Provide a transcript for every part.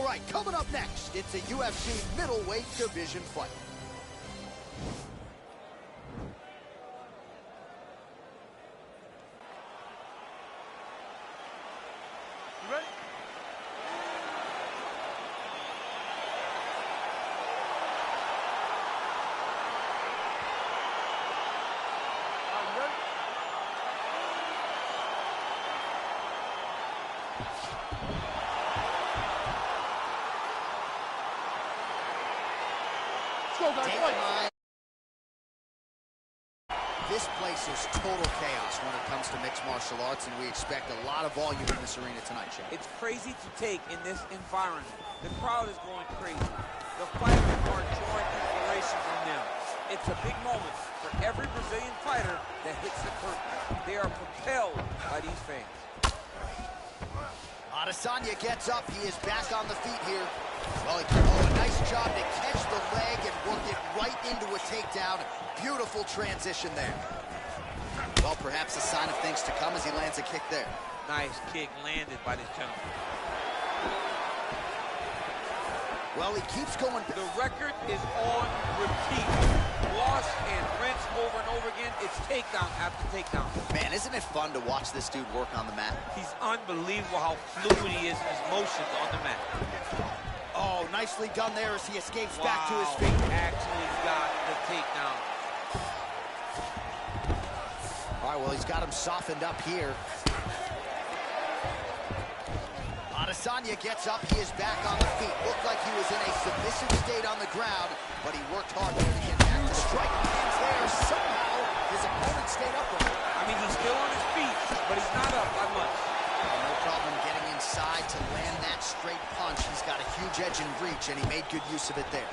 right, coming up next, it's a UFC middleweight division fight. You ready? Go, guys, fight. This place is total chaos when it comes to mixed martial arts, and we expect a lot of volume in this arena tonight, Shane. It's crazy to take in this environment. The crowd is going crazy. The fighters are drawing inspiration from them. It's a big moment for every Brazilian fighter that hits the curtain. They are propelled by these fans. Adesanya gets up. He is back on the feet here. Well, a nice job to catch the leg and work it right into a takedown. Beautiful transition there. Well, perhaps a sign of things to come as he lands a kick there. Nice kick landed by this gentleman. Well, he keeps going. The record is on repeat. Loss and rinse over and over again. It's takedown after takedown. Man, isn't it fun to watch this dude work on the mat? He's unbelievable how fluid he is in his motions on the mat. Oh, nicely done there as he escapes Wow. back to his feet. Actually got the takedown. All right, well, he's got him softened up here. Adesanya gets up. He is back on the feet. Looked like he was in a submissive state on the ground, but he worked hard to get back. The strike lands there. Somehow, his opponent stayed upright. I mean, he's still on his feet, but he's not up by much. No problem getting inside to land that straight punch. He's got a huge edge and reach, and he made good use of it there.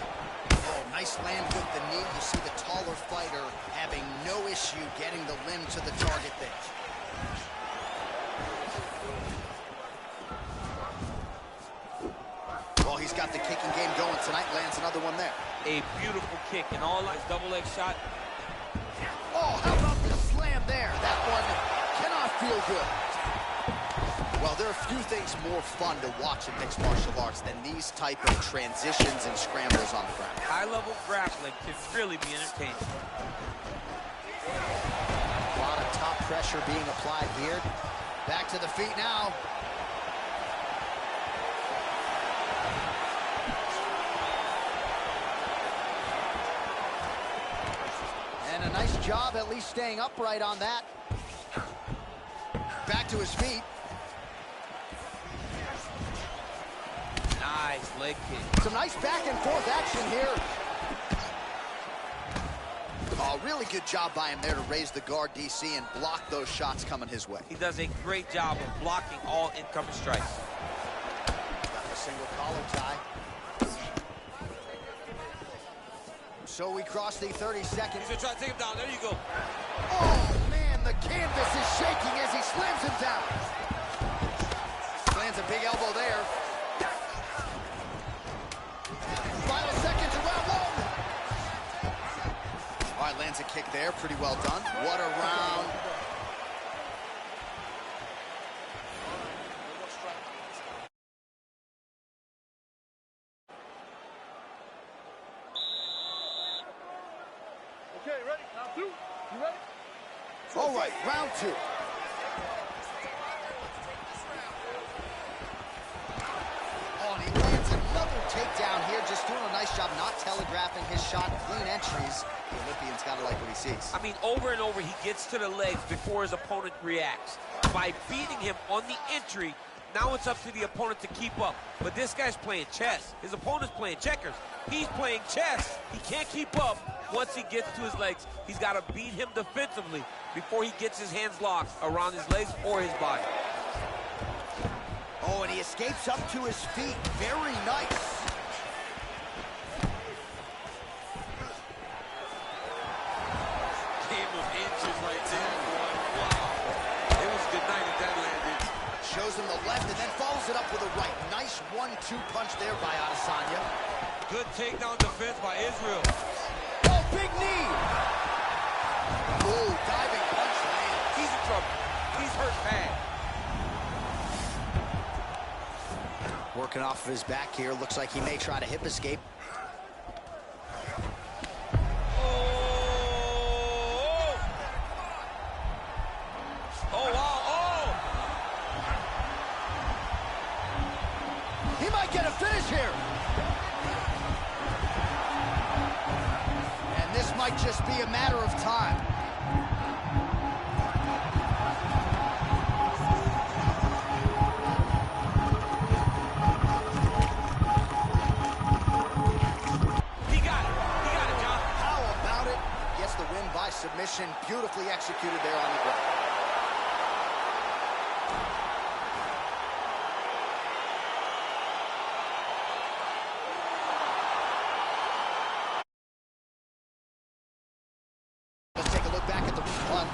Oh, nice land with the knee. You see the taller fighter having no issue getting the limb to the target there. Well, he's got the kicking game going tonight. Lands another one there. A beautiful kick, and all like double leg shot. Oh, how about the slam there? That one cannot feel good. Well, there are few things more fun to watch in mixed martial arts than these type of transitions and scrambles on the ground. High-level grappling can really be entertaining. A lot of top pressure being applied here. Back to the feet now. And a nice job at least staying upright on that. Back to his feet. Nice leg kick. Some nice back and forth action here. Oh, really good job by him there to raise the guard, DC, and block those shots coming his way. He does a great job of blocking all incoming strikes. Got a single collar tie. So we cross the 30 seconds. He's gonna try to take him down. There you go. Oh, man, the canvas is shaking as he slams him down. Lands a big elbow there. Final seconds of round one. All right, lands a kick there. Pretty well done. What a round. Okay, ready? Round two. You ready? All right, round two. Oh, and he lands another takedown here, just doing a nice job not telegraphing his shot. Clean entries. The Olympian's got to like what he sees. I mean, over and over, he gets to the legs before his opponent reacts. By beating him on the entry, now it's up to the opponent to keep up. But this guy's playing chess. His opponent's playing checkers. He's playing chess. He can't keep up. Once he gets to his legs, he's got to beat him defensively before he gets his hands locked around his legs or his body. Oh, and he escapes up to his feet. Very nice. Game of inches right there. Wow. It was a good night if that landed. Shows him the left and then follows it up with a right. Nice 1-2 punch there by Adesanya. Good takedown defense by Israel. Oh, big knee. Oh, diving punch lands. He's in trouble. He's hurt bad. working off of his back here. Looks like he may try to hip escape. Oh, wow, oh! He might get a finish here. And this might just be a matter of time. He got it, John. How about it? Gets the win by submission. Beautifully executed there on the ground. Let's take a look back at the punt.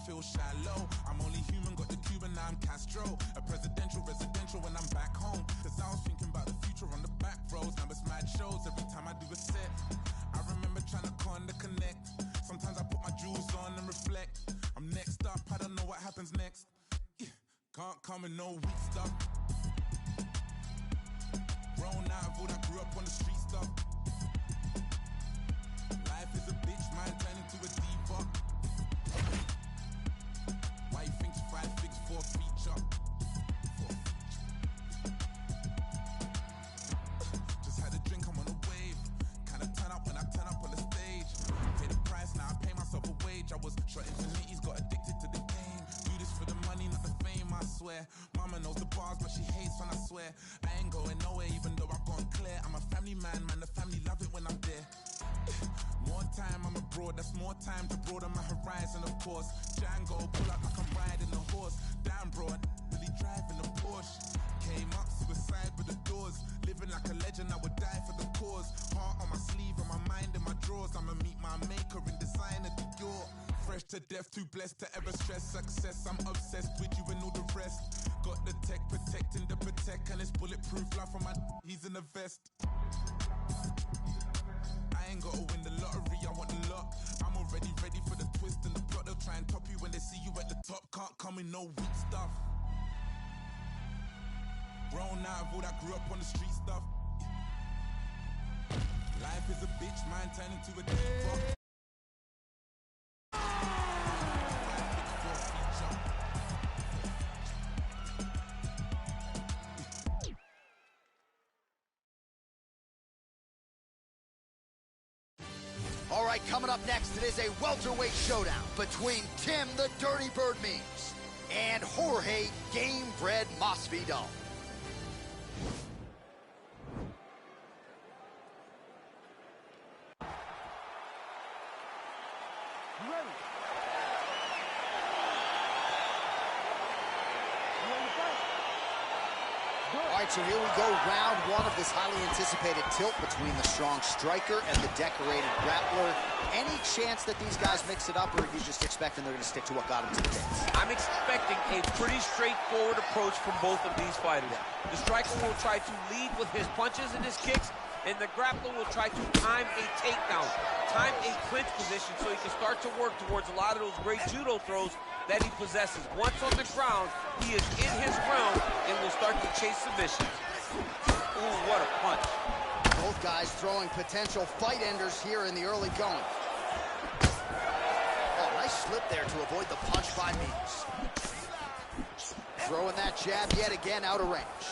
Feel shallow. I'm only human, got the Cuban, now I'm Castro. A presidential, residential when I'm back home. Cause I was thinking about the future on the back roads. Now it's mad shows every time I do a set. I remember trying to connect. Sometimes I put my jewels on and reflect. I'm next up, I don't know what happens next. Can't come with no weak stuff. Grown out of all that grew up on the street stuff. Life is a bitch, man, turn into a diva. Why you think 5 fix for a feature? Just had a drink, I'm on a wave. Kinda turn up when I turn up on the stage. Pay the price, now I pay myself a wage. I was shot into meetings, got addicted to the game. Do this for the money, not the fame, I swear. Mama knows the bars, but she hates when I swear. I ain't going nowhere, even though I've gone clear. I'm a family man, the family love it when I'm there. More time I'm abroad, that's more time to broaden my horizon, of course. Django, pull up like I'm riding a horse. Damn broad, really driving a Porsche. Came up, suicide with the doors. Living like a legend, I would die for the cause. Heart on my sleeve and my mind in my drawers. I'ma meet my maker in design at the door. Fresh to death, too blessed to ever stress success. I'm obsessed with you and all the rest. Got the tech protecting the protect, and it's bulletproof. Life from my he's in the vest. I ain't gotta win the lottery, I want the lot. I'm already ready for the twist and the plot. They'll try and top you when they see you at the top. Can't come with no weak stuff. Grown out of all that grew up on the street stuff. Life is a bitch, man, turn into a diva. All right, coming up next, it is a welterweight showdown between Tim the Dirty Bird Means and Jorge Gamebred Masvidal. You ready? You ready to fight? All right, so here we go, round one of this highly anticipated tilt between the strong striker and the decorated grappler. Any chance that these guys mix it up, or are you just expecting they're going to stick to what got them to the dance? I'm expecting a pretty straightforward approach from both of these fighters. The striker will try to lead with his punches and his kicks, and the grappler will try to time a takedown, time a clinch position so he can start to work towards a lot of those great judo throws that he possesses. Once on the ground, he is in his realm and will start to chase submissions. Ooh, what a punch. Both guys throwing potential fight enders here in the early going. Oh, nice slip there to avoid the punch by Means. Throwing that jab yet again out of range.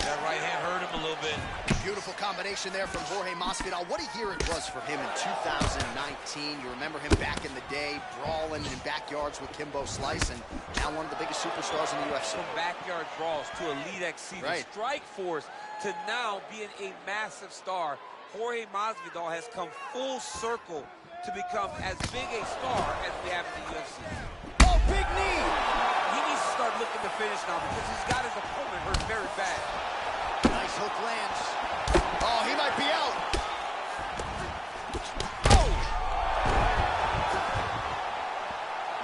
That right hand hurt him a little bit. Beautiful combination there from Jorge Masvidal. What a year it was for him in 2019. You remember him back in the day, brawling in backyards with Kimbo Slice, and now one of the biggest superstars in the UFC. From backyard brawls to Elite XC, Right. to Strike Force, to now being a massive star. Jorge Masvidal has come full circle to become as big a star as we have in the UFC. Oh, big knee! He needs to start looking to finish now because he's got his opponent hurt very bad. Nice hook lands. Oh, he might be out. Oh!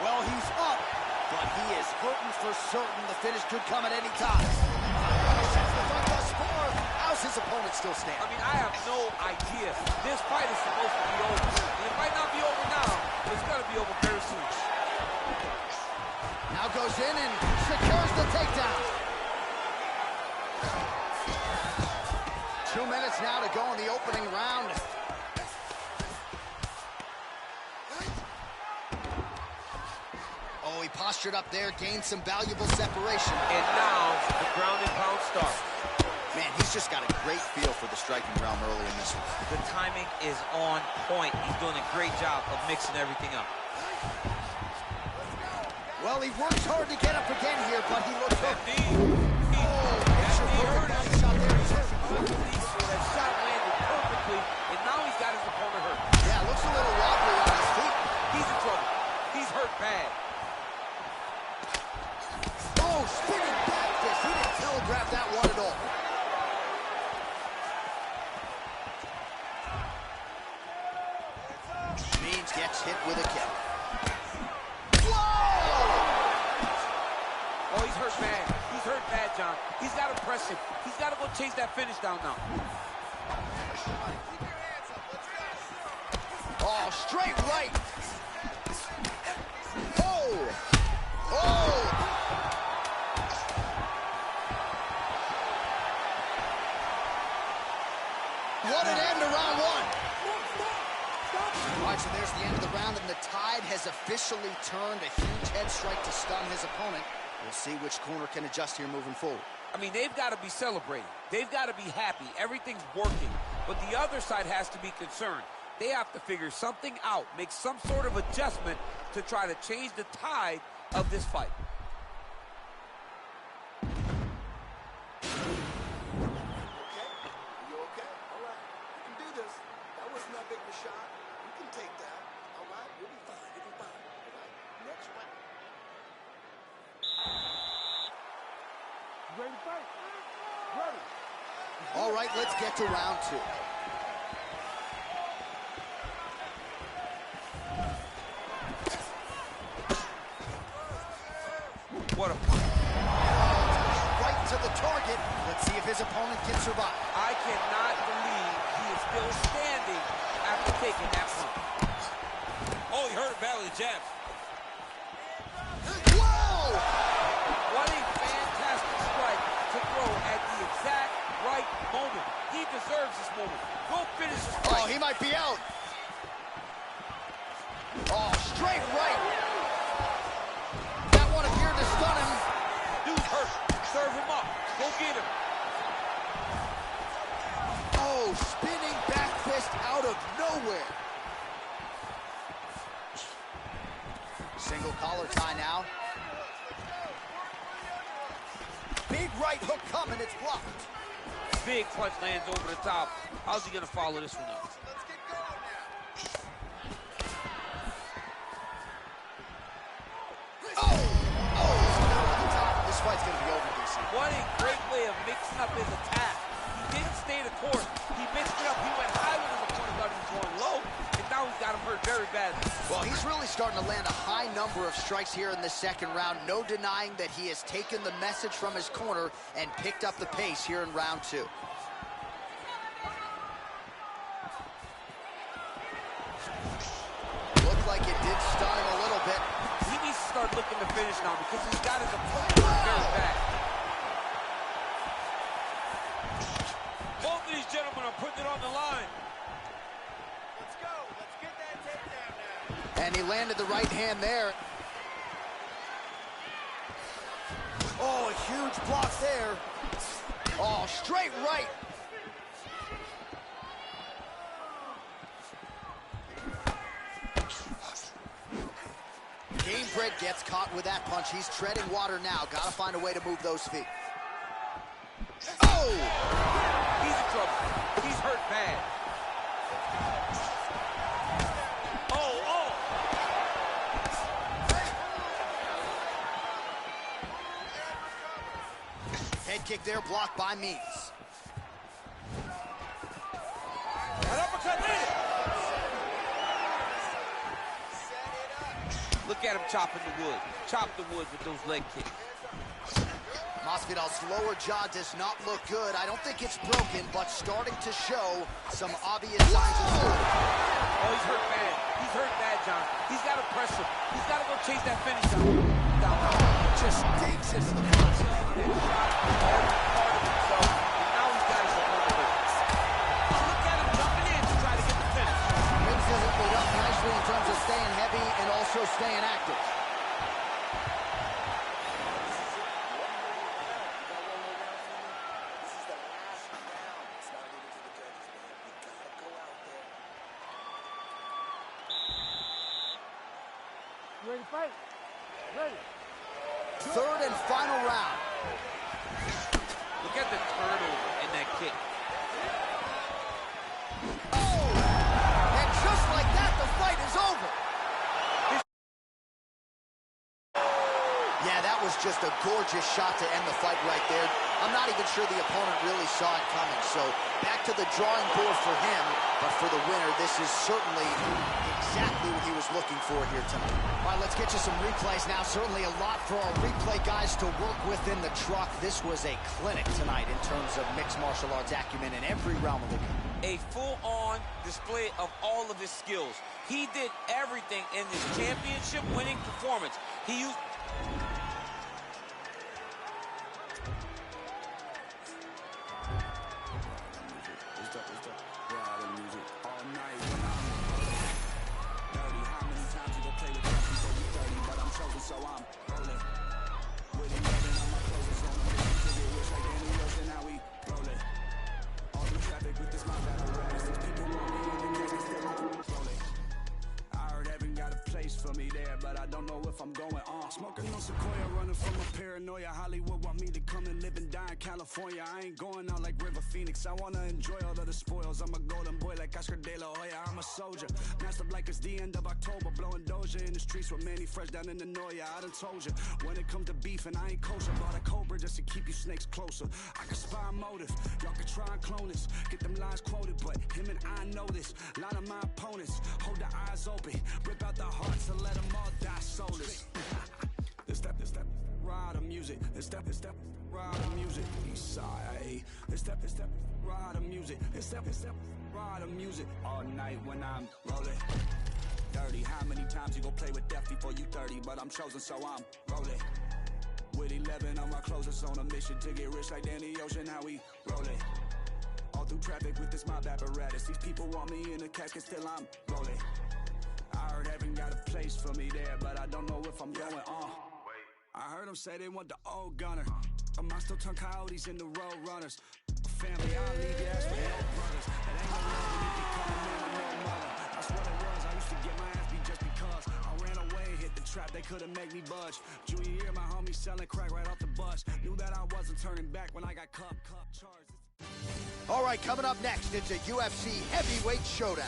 Well, he's up, but he is hurting for certain. The finish could come at any time. Sends the front thus far. How's his opponent still stand? I mean, I have no idea. This fight is supposed to be over. And it might not be over now, but it's going to be over very soon. Now goes in and secures the takedown. 2 minutes now to go in the opening round. Oh, he postured up there, gained some valuable separation. And now, the ground and pound starts. Man, he's just got a great feel for the striking realm early in this one. The timing is on point. He's doing a great job of mixing everything up. Well, he works hard to get up again here, but he looks That hurt. knee. Oh, That picture knee perfect hurt body him. shot there. He's hurt. That shot landed perfectly, and now he's got his opponent hurt. Yeah, looks a little wobbly on his feet. He's in trouble. He's hurt bad. Oh, spinning back fist. He didn't telegraph that one at all. Means gets hit with a kick. Oh, he's hurt bad. He's hurt bad, John. He's got to press him. He's got to go chase that finish down now. Oh, straight right. Oh! Oh! What an end to round one. All right, so there's the end of the round, and the tide has officially turned. A huge head strike to stun his opponent. We'll see which corner can adjust here moving forward. I mean, they've got to be celebrating. They've got to be happy. Everything's working. But the other side has to be concerned. They have to figure something out, make some sort of adjustment to try to change the tide of this fight. You okay? All right. You can do this. That wasn't that big of a shot. You can take that. All right? You'll be fine. You'll be fine. All right? Next round. You ready to fight? Ready. All right, let's get to round two. What a punch. Right to the target. Let's see if his opponent can survive. I cannot believe he is still standing after taking that punch. Oh, he hurt him badly, jabs. Whoa! What a fantastic strike to throw at the exact right moment. He deserves this moment. Go finish this Oh, fight. he might be out. Oh, straight right. That one appeared to stun him. Dude's hurt. Serve him up. Go get him. Oh, spinning back fist out of nowhere. Single collar tie now. Big right hook coming, it's blocked. Big punch lands over the top. How's he going to follow this one up? This fight's gonna be over, DC. What a great way of mixing up his attack. He didn't stay the course. He mixed it up. He went high with his opponent, thought he was going low, and now he's got him hurt very badly. Well, he's really starting to land a high number of strikes here in the second round. No denying that he has taken the message from his corner and picked up the pace here in round two. Looked like it did stun him a little bit. He needs to start looking to finish now because he's got his opponent hurt very bad. Both of these gentlemen are putting it on the line. Let's go. Let's get that takedown now. And he landed the right hand there. Oh, a huge Punch blocked there. Oh, straight right. Gamebred gets caught with that punch. He's treading water now. Got to find a way to move those feet. Oh! He's in trouble. He's hurt bad. Oh! Head kick there, blocked by Means. An uppercut landed. Look at him chopping the wood. Chop the wood with those leg kicks. Masvidal's lower jaw does not look good. I don't think it's broken, but starting to show some obvious signs of fluid. Oh, he's hurt bad. He's hurt bad, John. He's got to press him. He's got to go chase that finish down. Just digs his Every part of himself, and now he's got his opponent. Look at him jumping in to try to get the finish. Mims doesn't put up nicely in terms of staying heavy and also staying active. Ready to fight? Ready. Third and final round. Look at the turnover in that kick. Oh! And just like that, the fight is over. Yeah, that was just a gorgeous shot to end the fight right there. I'm not even sure the opponent really saw it coming. So back to the drawing board for him. But for the winner, this is certainly exactly what he was looking for here tonight. All right, let's get you some replays now. Certainly a lot for our replay guys to work with in the truck. This was a clinic tonight in terms of mixed martial arts acumen in every realm of the game. A full-on display of all of his skills. He did everything in this championship-winning performance. He used... So I'm rolling with 11 on my clothes on the mission to get rich like Danny Ocean. How we rolling all the traffic with this my apparatus. These people want me in the case, still I'm rolling. I heard heaven got a place for me there, but I don't know if I'm going on. Smoking on Sequoia, running from a paranoia. Hollywood want me to come and live and die in California. I ain't going out like River Phoenix. I wanna enjoy all of the spoils. I'm a golden boy like Oscar De La Hoya. I'm a soldier, masked up like it's the end of October, blowing Doja in the streets with Manny Fresh down in the Noya. I done told you, when it comes to beef and I ain't kosher, bought a Cobra just to keep you snakes closer. I can spy a motive, y'all can try and clone this, get them lines quoted, but him and I know this. A lot of my opponents hold their eyes open, rip out the hearts and let them all die soulless. This step, ride the music. This step, ride the music. East side. This step, ride the music. This step, ride the music. All night when I'm rolling. Dirty. How many times you gon' play with death before you 30? But I'm chosen, so I'm rolling. With 11 on my clothes, it's on a mission to get rich like Danny Ocean. How we rolling? All through traffic with this mob apparatus. These people want me in a casket, still I'm rolling. I heard heaven got a place for me there, but I don't know if I'm going on. I heard them say they want the old gunner. Am I still turn coyotes into road runners? Family, I'll leave your ass with no brothers. It ain't no love when you become a man with no mother. That's what it was. I used to get my ass beat just because I ran away, hit the trap. They couldn't make me budge. Junior year, my homie selling crack right off the bus. Knew that I wasn't turning back when I got cup charged. All right, coming up next, it's a UFC heavyweight showdown.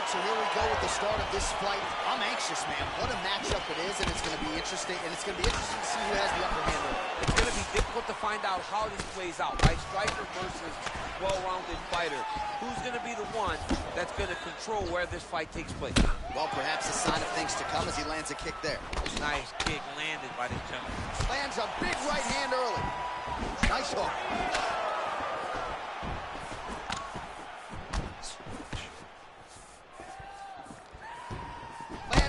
So here we go with the start of this fight. I'm anxious, man. What a matchup it is, and it's going to be interesting. And it's going to be interesting to see who has the upper hand. It's going to be difficult to find out how this plays out, right? Striker versus well-rounded fighter. Who's going to be the one that's going to control where this fight takes place? Well, perhaps a sign of things to come as he lands a kick there. Nice kick landed by this gentleman. Lands a big right hand early. Nice hook.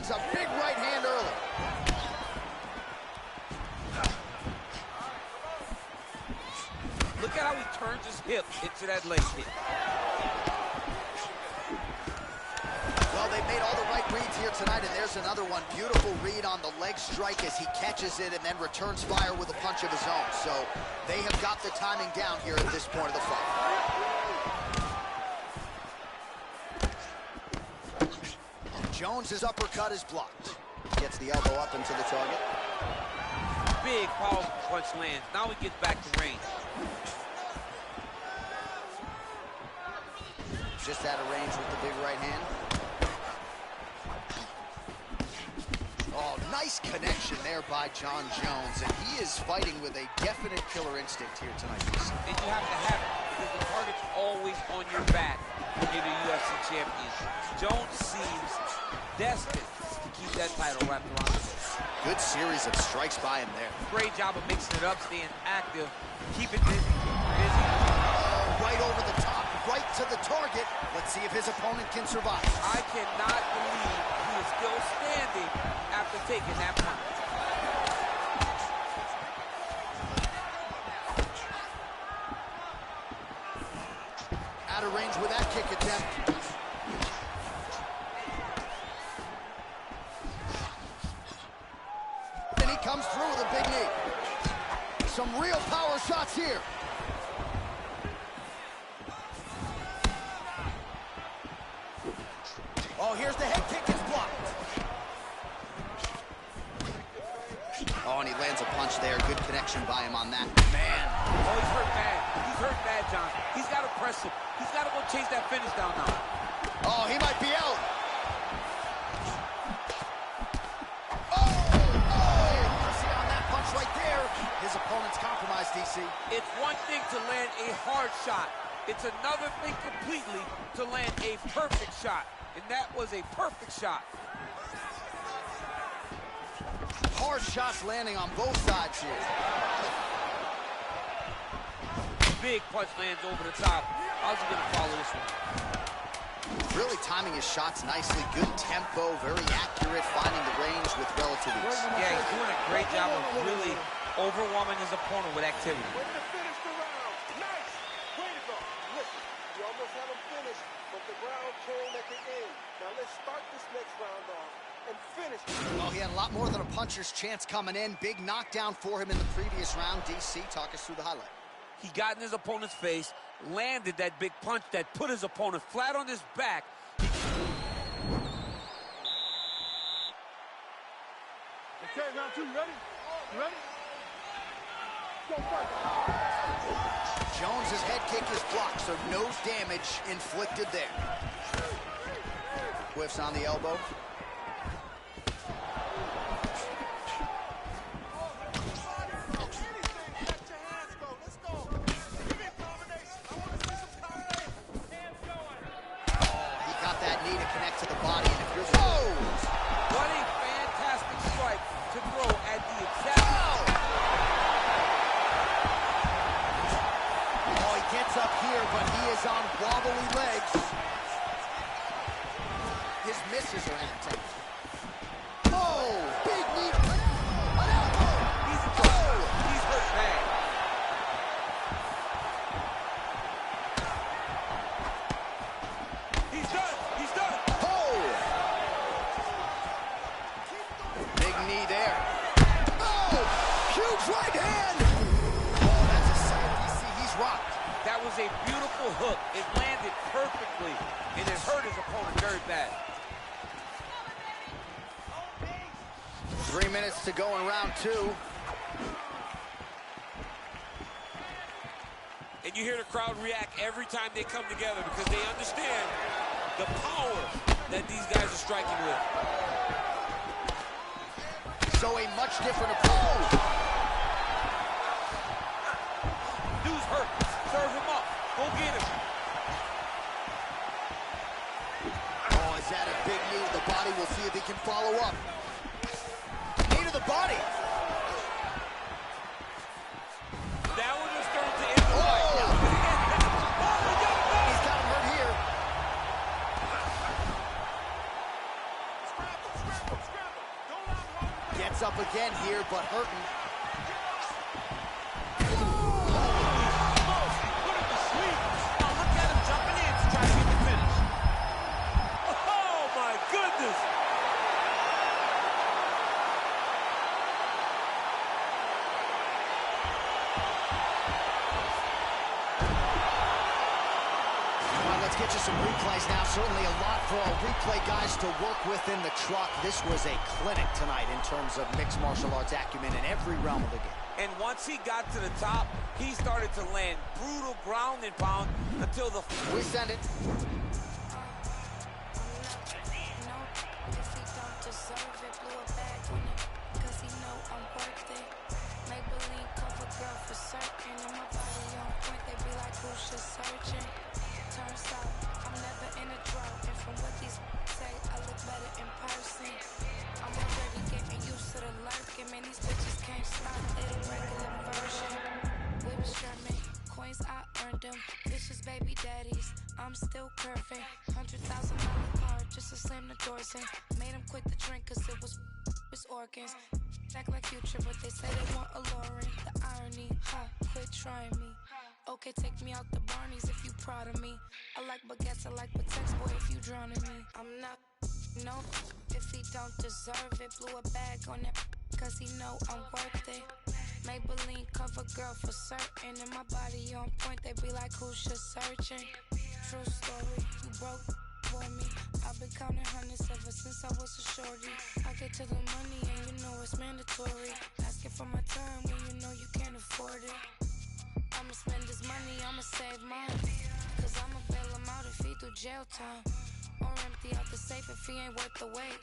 A big right hand early. at how he turns his hip into that leg kick. Well, they made all the right reads here tonight, and there's another one. Beautiful read on the leg strike as he catches it and then returns fire with a punch of his own. So they have got the timing down here at this point of the fight. Jones's uppercut is blocked. Gets the elbow up into the target. Big, powerful punch lands. Now he gets back to range. Just out of range with the big right hand. Oh, nice connection there by Jon Jones, and he is fighting with a definite killer instinct here tonight. And you have to have it, because the target's always on your back when you're the UFC champion. Jones seems destined to keep that title wrapped around his waist. Good series of strikes by him there. Great job of mixing it up, staying active, keep it busy. Oh, right over the top, right to the target. Let's see if his opponent can survive. I cannot believe he is still standing after taking that punch. Out of range with that kick attempt. And he comes through with a big knee. Some real power shots here. Oh, here's the head kick, it's blocked. Oh, and he lands a punch there. Good connection by him on that. Man. Oh, he's hurt bad. He's hurt bad, John. He's got to press him. He's got to go chase that finish down now. Oh, he might be out. See on that punch right there. His opponent's compromised, DC. It's one thing to land a hard shot. It's another thing completely to land a perfect shot. And that was a perfect shot. Hard shots landing on both sides here. Big punch lands over the top. How's he going to follow this one? Really timing his shots nicely. Good tempo, very accurate, finding the range with relative ease. Yeah, he's doing a great job of really overwhelming his opponent with activity. Way to finish the round. Nice. Way to go. Listen, you almost had him finished, but the round came at the end. Now let's start this next round off and finish. Well, he had a lot more than a puncher's chance coming in. Big knockdown for him in the previous round. DC, talk us through the highlight. He got in his opponent's face, landed that big punch that put his opponent flat on his back. Okay, round two, you ready? You ready? Go fight. Jones's head kick is blocked, so no damage inflicted there. Whiffs on the elbow. On wobbly legs. His misses are anti. Oh, big knee. An elbow. He's hurt bad. He's done. He's done. Oh. Big knee there. Oh, huge right hand. Oh, that's a sight. You see, he's rocked. That was a beautiful hook. It landed perfectly, and it hurt his opponent very bad. 3 minutes to go in round two. And you hear the crowd react every time they come together because they understand the power that these guys are striking with. So a much different approach. Dude's hurt. Serve him up. Go get him. Oh, is that a big knee to the body? We'll see if he can follow up. Knee to the body. That one was thrown to end the fight. He's got him hurt here. Gets up again here, but hurting. this. Let's get you some replays now. Certainly a lot for our replay guys to work with in the truck. This was a clinic tonight in terms of mixed martial arts acumen in every realm of the game. And once he got to the top, he started to land brutal ground and pound until the... We send it. Turns out I'm never in a drought, and from what these say, I look better in person. I'm already getting used to the lurking, man. These bitches can't stop. They the regular version. Whips German, coins I earned them. Vicious baby daddies, I'm still curving. $100,000 car just to slam the doors in. Made them quit the drink 'cause it was his organs. Act like Future, but they say they want a Lauren. The irony, quit trying me. Okay, take me out the Barneys if you proud of me. I like baguettes, I like Patex, boy, if you drowning me. I'm not, no, if he don't deserve it. Blew a bag on that, 'cause he know I'm worth it. Maybelline cover girl for certain. And my body on point, they be like, who's just searching? True story, you broke for me. I've been counting hundreds ever since I was a shorty. I get to the money and you know it's mandatory. Asking for my time when you know you can't afford it. I'ma spend this money, I'ma save mine. 'Cause I'ma bail him out if he do jail time. Or empty out the safe if he ain't worth the wait.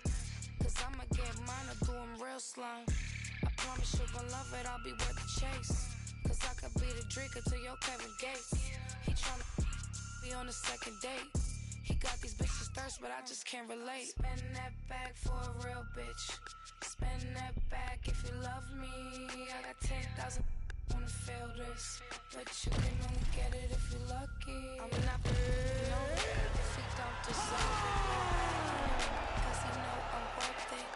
'Cause I'ma get mine or do him real slime. I promise you gon' love it, I'll be worth the chase. 'Cause I could be the drinker to your Kevin Gates. He tryna be on the second date. He got these bitches thirst, but I just can't relate. Spend that bag for a real bitch. Spend that bag if you love me. I got 10,000 wanna feel this, but you can only get it if you're lucky. I'm not no if he don't deserve it, 'cause he know I'm worth it.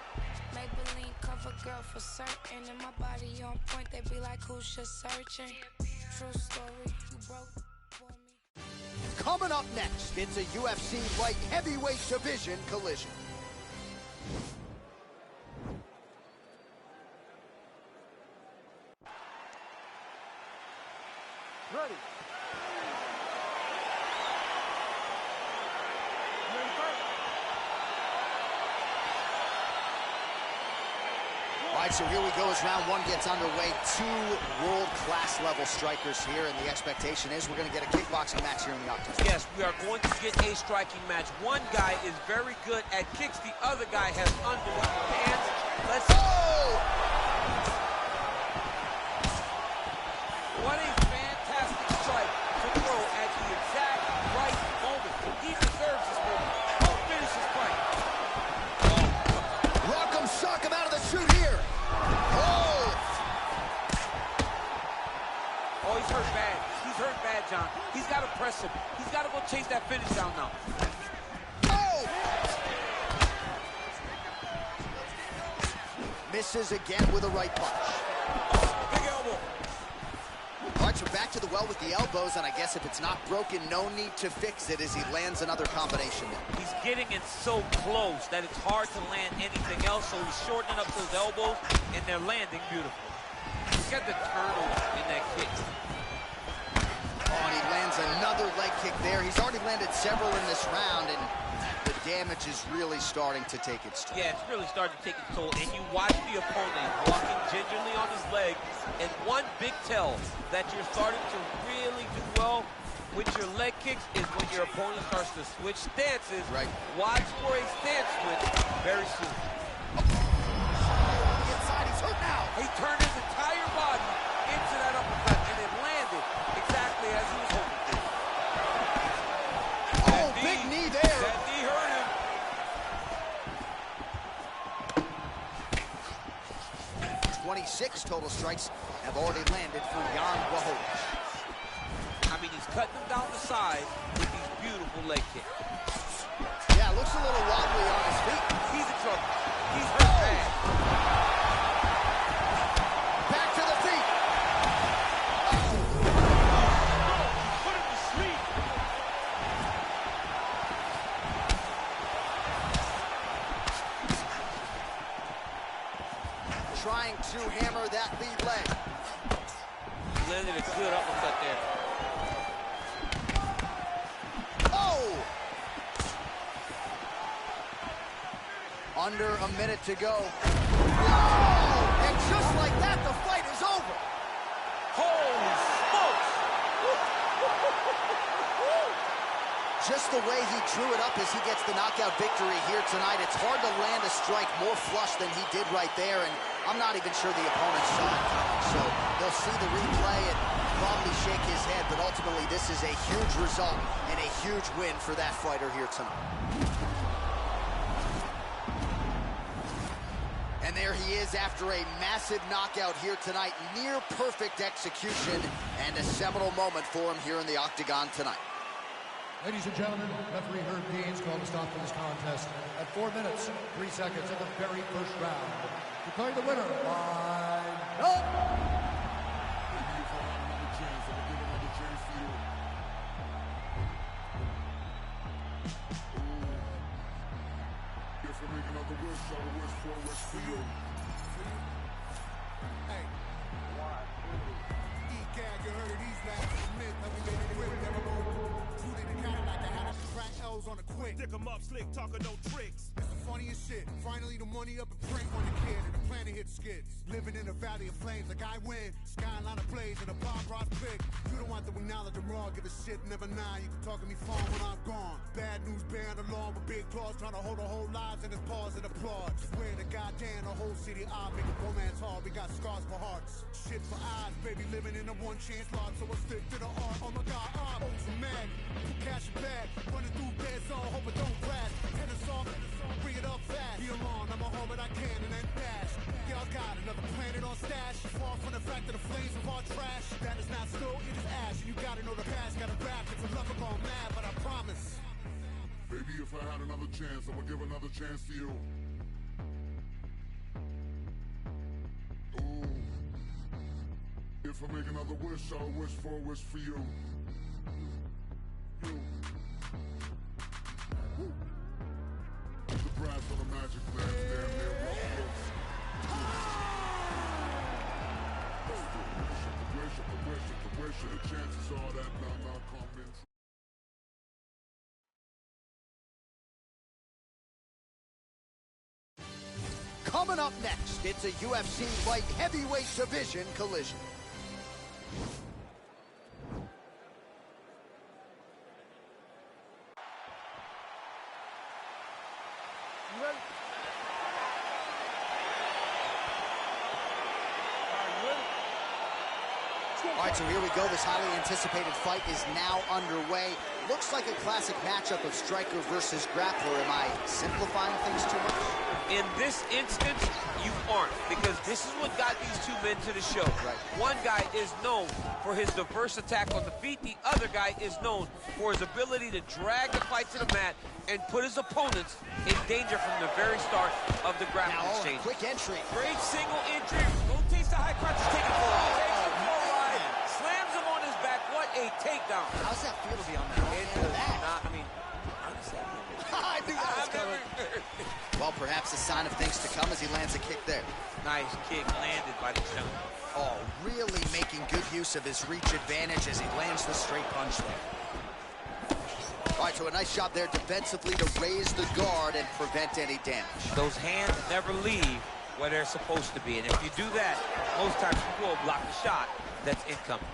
Maybelline cover girl for certain, and my body on point. They be like, who's just searching? True story, you broke for me. Coming up next, it's a UFC light heavyweight division collision. Ready. All right, so here we go as round one gets underway. Two world-class level strikers here, and the expectation is we're going to get a kickboxing match here in the octagon. Yes, we are going to get a striking match. One guy is very good at kicks. The other guy has unbelievable hands. Let's... What a fantastic strike to throw at the exact right moment. He deserves this moment. Don't finish his fight. Rock him, sock him out of the chute here. Oh, he's hurt bad. He's hurt bad, John. He's got to press him. He's got to go chase that finish down now. Misses again with a right punch. Big elbow. All right, so back to the well with the elbows, and I guess if it's not broken, no need to fix it as he lands another combination there. He's getting it so close that it's hard to land anything else, so he's shortening up those elbows, and they're landing beautifully. Look at the turtle in that kick. Oh, and he lands another leg kick there. He's already landed several in this round, and the damage is really starting to take its toll. Yeah, it's really starting to take its toll, and you watch the opponent walking gingerly on his leg, and one big tell that you're starting to really do well with your leg kicks is when your opponent starts to switch stances. Right. Watch for a stance switch very soon. Inside, he's hurt now. He turned his entire body into that uppercut, and it landed exactly as he was hoping to. Oh, big knee there. That knee hurt him. 26 total strikes have already landed for Jan Blachowicz. I mean, he's cutting them down the side with these beautiful leg kicks. Yeah, looks a little wobbly on his feet. He's in trouble. He's hurt bad. Back to the feet. Put him to sleep. trying to hammer that lead leg. Landed a good uppercut there. Oh! Under a minute to go. Whoa! And just like that, the fight is over. Holy smokes! Just the way he drew it up as he gets the knockout victory here tonight. It's hard to land a strike more flush than he did right there, and I'm not even sure the opponent saw it coming. So they'll see the replay and probably shake his head, but ultimately this is a huge result and a huge win for that fighter here tonight. And there he is after a massive knockout here tonight. Near perfect execution and a seminal moment for him here in the octagon tonight. Ladies and gentlemen, referee Herb Dean's called a stop to this contest at 4 minutes, 3 seconds of the very first round. Declaring the winner by Hey. E-Gag, you heard of these last admit that we made it quick, never moved. Rooted in Cadillac, I had to crack L's on a quick. Stick 'em up, slick, talking no tricks. It's the funniest shit. Finally the money up and prank on the kid and the planet hit skids. Living in a valley of flames like I win. Skyline of blaze and a bomb rock big. You don't want to acknowledge I'm raw, give a shit, never nine. You can talk to me phone when I'm gone. Bad news bearing along with big claws, trying to hold the whole lives in his paws and applaud. Swear to goddamn the whole city I make a romance hard. We got scars for hearts. Shit for eyes, baby, living in a one chance lot. So I stick to the art. Oh my god, I'm so mad. Cash and bag, running through bed zone, hope it don't crash. Tennis off, bring it up fast. Be alone, I'm a home and I can and then dash. Y'all got another planet on stash. Far from the fact that the flames of our trash. That is not stove, it is ash. And you gotta know the past, gotta rap. It's a love gone mad, but I promise. Baby, if I had another chance, I would give another chance to you. Ooh. If I make another wish, I'll wish for a wish for you. You. Woo. The brass on the magic lamp, damn near rough. The wish, the chances are that none are coming. Coming up next, it's a UFC light heavyweight division collision. You ready? All right, so here we go. This highly anticipated fight is now underway. Looks like a classic matchup of striker versus grappler. Am I simplifying things too much? In this instance, you aren't, because this is what got these two men to the show. Right. One guy is known for his diverse attack on the feet. The other guy is known for his ability to drag the fight to the mat and put his opponents in danger from the very start of the grappling Now, exchange. quick entry. Great single entry. Don't taste the high crotch. Take it for a Takes him for a ride. Slams him on his back. What a takedown. How's that feel to be on the end of that? I mean, honestly, I knew that was coming. Well, perhaps a sign of things to come as he lands a kick there. nice kick landed by the gentleman. Oh, really making good use of his reach advantage as he lands the straight punch there. All right, so a nice job there defensively to raise the guard and prevent any damage. Those hands never leave where they're supposed to be. And if you do that, most times you will block the shot that's incoming.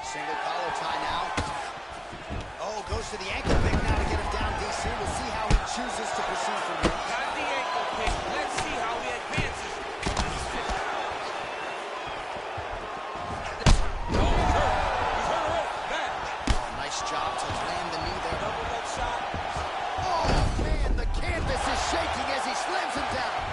Single collar tie now. Oh, goes to the ankle pick now to get him down, DC. We'll see how he chooses to proceed from here. Got the ankle pick. Let's see how he advances. Oh, he's hurt. He's hurt her up. Bad. Oh, nice job to land the knee there. Double leg shot. Oh, man, the canvas is shaking as he slams him down.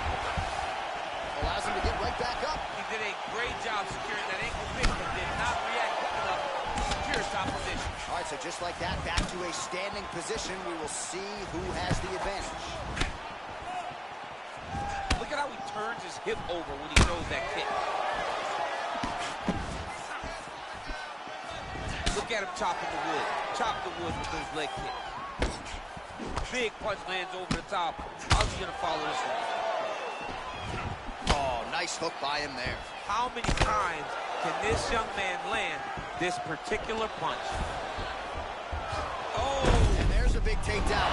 Allows him to get right back up. He did a great job securing that ankle pick, but did not react quick enough to secure his top position. All right, so just like that, back to a standing position. We will see who has the advantage. Look at how he turns his hip over when he throws that kick. Look at him chopping the wood. Chop the wood with those leg kicks. Big punch lands over the top. How's he gonna follow this one? Oh, Nice hook by him there. How many times can this young man land this particular punch? Oh! And there's a big takedown.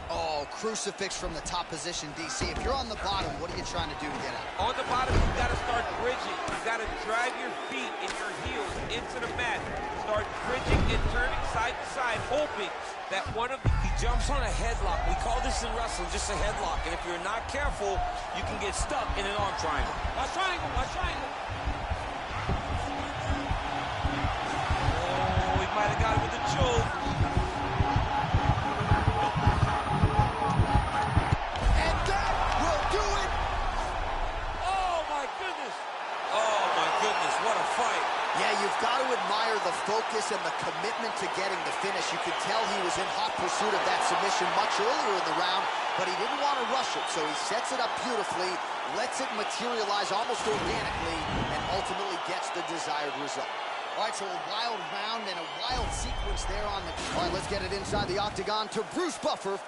Oh, crucifix from the top position, DC. If you're on the bottom, what are you trying to do to get out? On the bottom, you got to start bridging. You got to drive your feet and your heels into the mat. Start bridging and turning side to side, hoping that one of the... He jumps on a headlock. We call this in wrestling just a headlock. And if you're not careful, you can get stuck in an arm triangle. Watch triangle, watch triangle. Oh, he might have got it with a choke. And that will do it. Oh, my goodness. Oh, my goodness. What a fight. Yeah, you've got to admire the focus and the commitment to getting the finish. You could tell he was in hot pursuit of that submission much earlier in the round, but he didn't want to rush it, so he sets it up beautifully, lets it materialize almost organically, and ultimately gets the desired result. All right, so a wild round and a wild sequence there on the... All right, let's get it inside the octagon to Bruce Buffer.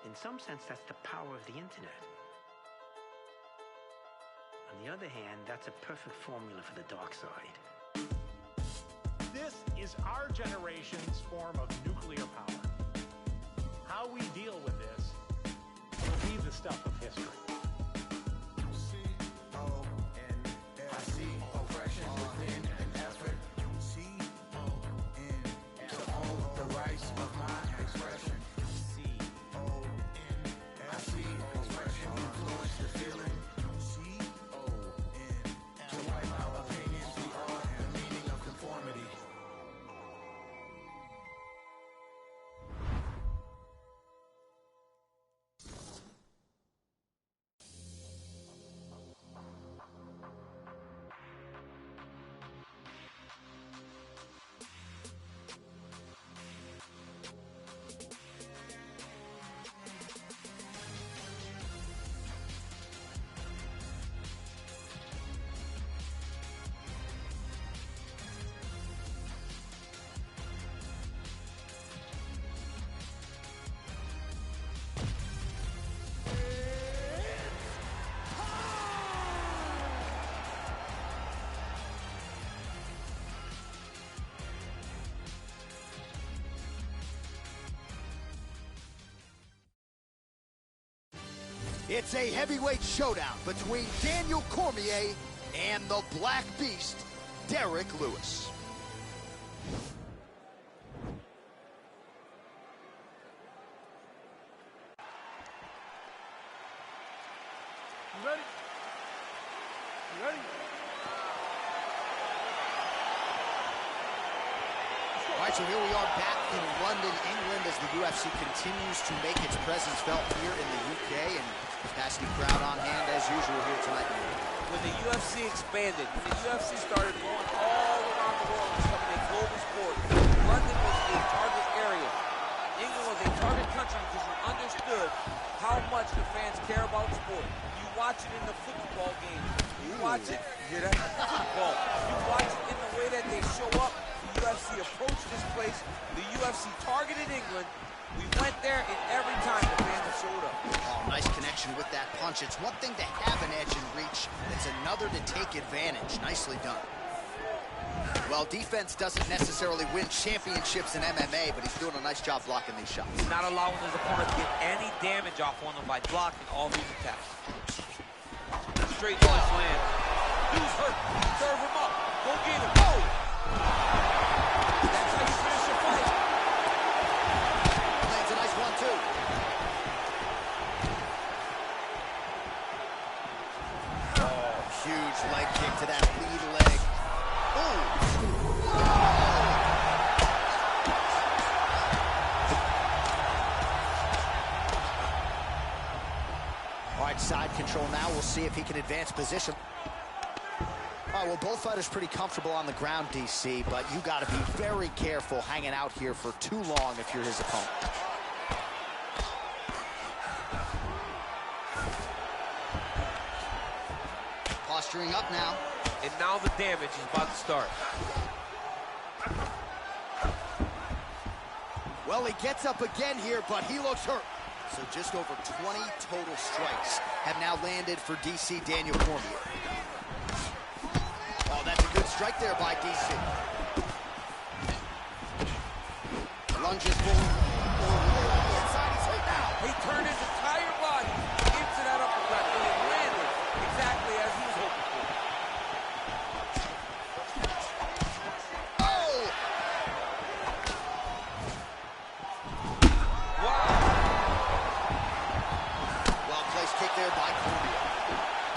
In some sense, that's the power of the internet. On the other hand, that's a perfect formula for the dark side. This is our generation's form of nuclear power. How we deal with this will be the stuff of history. It's a heavyweight showdown between Daniel Cormier and the Black Beast, Derrick Lewis. You ready? You ready? All right, so here we are back in London, England, as the UFC continues to make its presence felt here in the UK. And Capacity crowd on hand as usual here tonight. When the UFC expanded, when the UFC started going all around the world and becoming a global sport, London was a target area. England was a target country because you understood how much the fans care about sport. You watch it in the football games. You watch it, football. You watch it in the way that they show up. The UFC approached this place. The UFC targeted England. We went there, and every time the fans showed up. Oh, nice connection with that punch. It's one thing to have an edge and reach. It's another to take advantage. Nicely done. Well, defense doesn't necessarily win championships in MMA, but he's doing a nice job blocking these shots. He's not allowing his opponent to get any damage off on him by blocking all these attacks. Straight punch land. Dude's hurt. Serve him up. Go get him. Go! That's how you finish your fight. Lands a nice one, too. Oh, huge leg kick to that lead leg. All right, side control now. We'll see if he can advance position. All right, well, both fighters pretty comfortable on the ground, DC, but you got to be very careful hanging out here for too long if you're his opponent. Posturing up now. And now the damage is about to start. Well, he gets up again here, but he looks hurt. So just over 20 total strikes have now landed for DC Daniel Cormier. Oh, that's a good strike there by DC. Lunges forward. Inside, he's hit now. He turned his entire body into that uppercut, and it landed exactly as he was hoping for. Oh! Wow! Well-placed kick there by Cormier.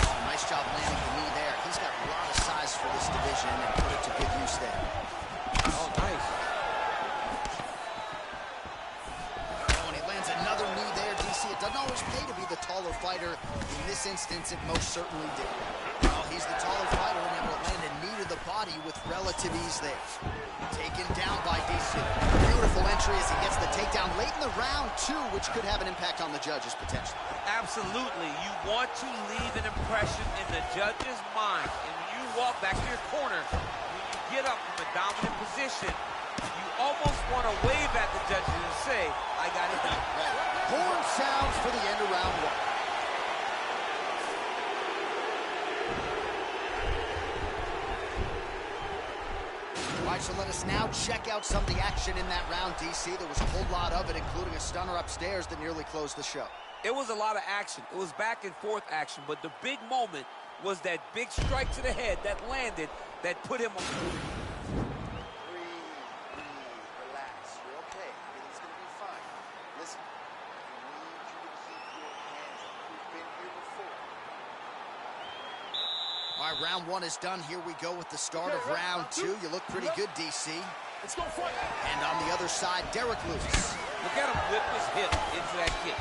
Oh, nice job landing the knee there. He's got a lot of size for this division and put it to good use there. Oh, nice. Oh, and he lands another knee there, DC. It doesn't always pay to be the taller fighter. In this instance, it most certainly did. Well, he's the taller fighter and able to land a knee to the body with relative ease there. Taken down by DC. Beautiful entry as he gets the takedown late in the round, too, which could have an impact on the judges potentially. Absolutely. You want to leave an impression in the judge's mind. And when you walk back to your corner, when you get up from a dominant position, you almost want to wave at the judges and say, I got it done. Right. Horn sounds for the end of round one. All right, so let us now check out some of the action in that round, DC. There was a whole lot of it, including a stunner upstairs that nearly closed the show. It was a lot of action. It was back and forth action, but the big moment was that big strike to the head that landed that put him on. Breathe, relax. You're okay. Everything's gonna be fine. Listen, I need you to keep your hands up. We've been here before. All right, round one is done. Here we go with the start of round two. You look pretty good, DC. Let's go fight. And on the other side, Derek Lewis. Look at him whip his hip into that kick.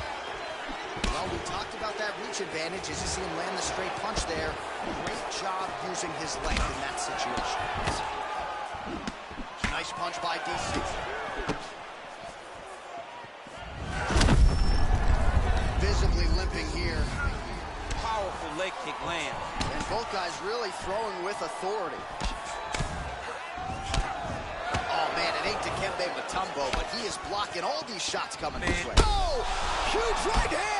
Well, we talked about that reach advantage as you see him land the straight punch there. Great job using his length in that situation. Nice punch by DC. Visibly limping here. Powerful leg kick land. And both guys really throwing with authority. Oh, man, it ain't Dikembe Mutombo, but he is blocking all these shots coming his way. Oh, huge right hand!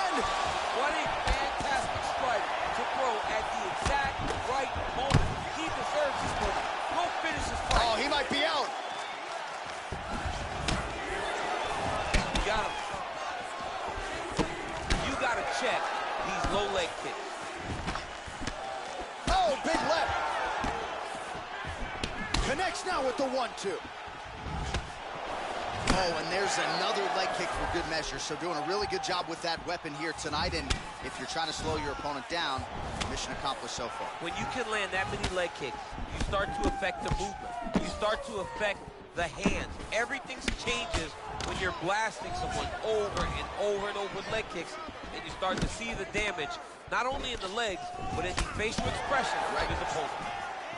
What a fantastic strike to throw at the exact right moment. He deserves this moment. Go finish this fight. Oh, he might be out. You got him. You got to check these low leg kicks. Oh, big left. Connects now with the 1-2. Oh, and there's another leg kick for good measure. So doing a really good job with that weapon here tonight. And if you're trying to slow your opponent down, mission accomplished so far. When you can land that many leg kicks, you start to affect the movement. You start to affect the hands. Everything changes when you're blasting someone over and over and over with leg kicks, and you start to see the damage, not only in the legs, but in the facial expression of his opponent.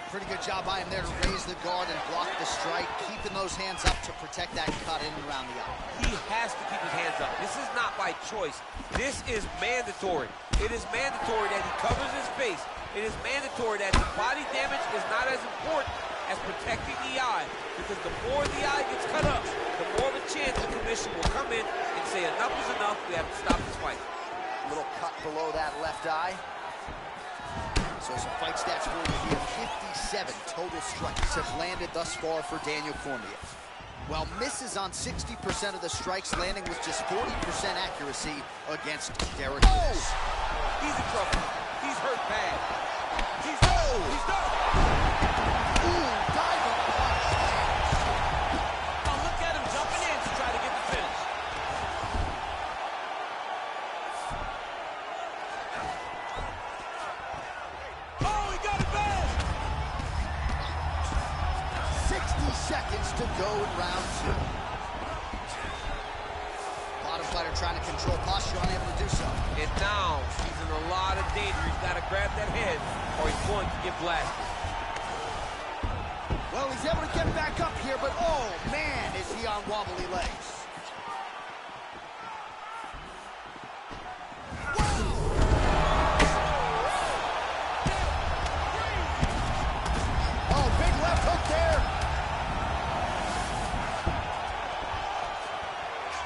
Pretty good job by him there to raise the guard and block the strike, keeping those hands up to protect that cut in and around the eye. He has to keep his hands up. This is not by choice. This is mandatory. It is mandatory that he covers his face. It is mandatory that the body damage is not as important as protecting the eye, because the more the eye gets cut up, the more of a chance the commission will come in and say enough is enough, we have to stop this fight. Little cut below that left eye. So some fight stats for you here. 57 total strikes have landed thus far for Daniel Cormier. While misses on 60% of the strikes, landing with just 40% accuracy against Derrick Lewis. He's in trouble. He's hurt bad. He's done. He's done. Ooh, diving punch. Now look at him jumping in to try to get the finish. Oh, he got it bad. 60 seconds to go in round 2. Bottom fighter trying to control posture, unable to do so. And now he's in a lot of danger. He's got to grab that head or he's going to get blasted. Well, he's able to get back up here, but oh man, is he on wobbly legs. Oh, big left hook there.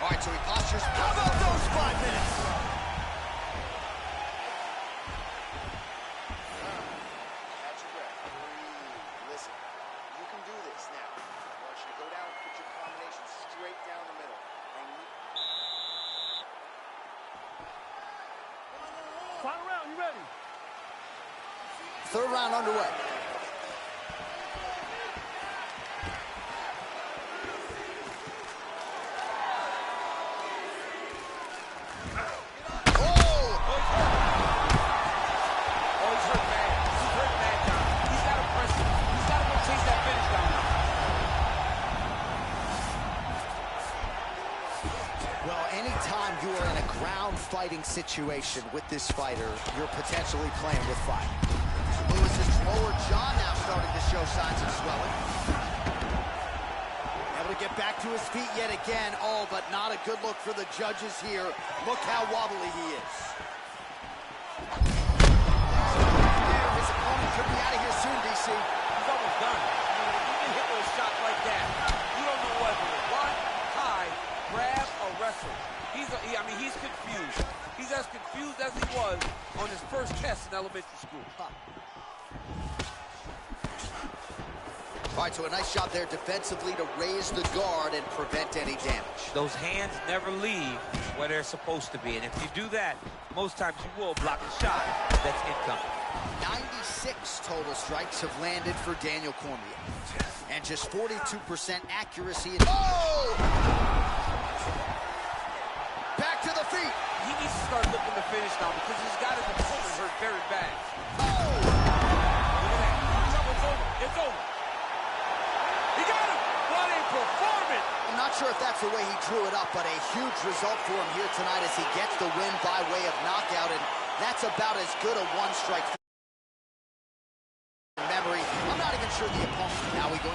All right, so he postures. How about those 5 minutes? Catch your breath. Breathe. Listen, you can do this now. I want you to go down and put your combination straight down the middle. Final round, you ready? Third round underway. Fighting situation with this fighter, you're potentially playing with fire. Lewis's lower jaw now starting to show signs of swelling. Able to get back to his feet yet again. Oh, but not a good look for the judges here. Look how wobbly he is. His opponent could be out of here soon, DC. He's almost done. I mean, if you get hit with a shot like that, you don't know whether to run, hide, grab, or wrestle. He's confused. He's as confused as he was on his first test in elementary school. All right, so a nice job there defensively to raise the guard and prevent any damage. Those hands never leave where they're supposed to be, and if you do that, most times you will block a shot that's incoming. 96 total strikes have landed for Daniel Cormier, and just 42% accuracy. Oh! Back to the feet. He needs to start looking to finish now because he's got his opponent hurt very bad. Oh! Look at that. It's over. It's over. He got him. What a performance. I'm not sure if that's the way he drew it up, but a huge result for him here tonight as he gets the win by way of knockout, and that's about as good a one-strike memory. I'm not even sure the opponent. Now we go.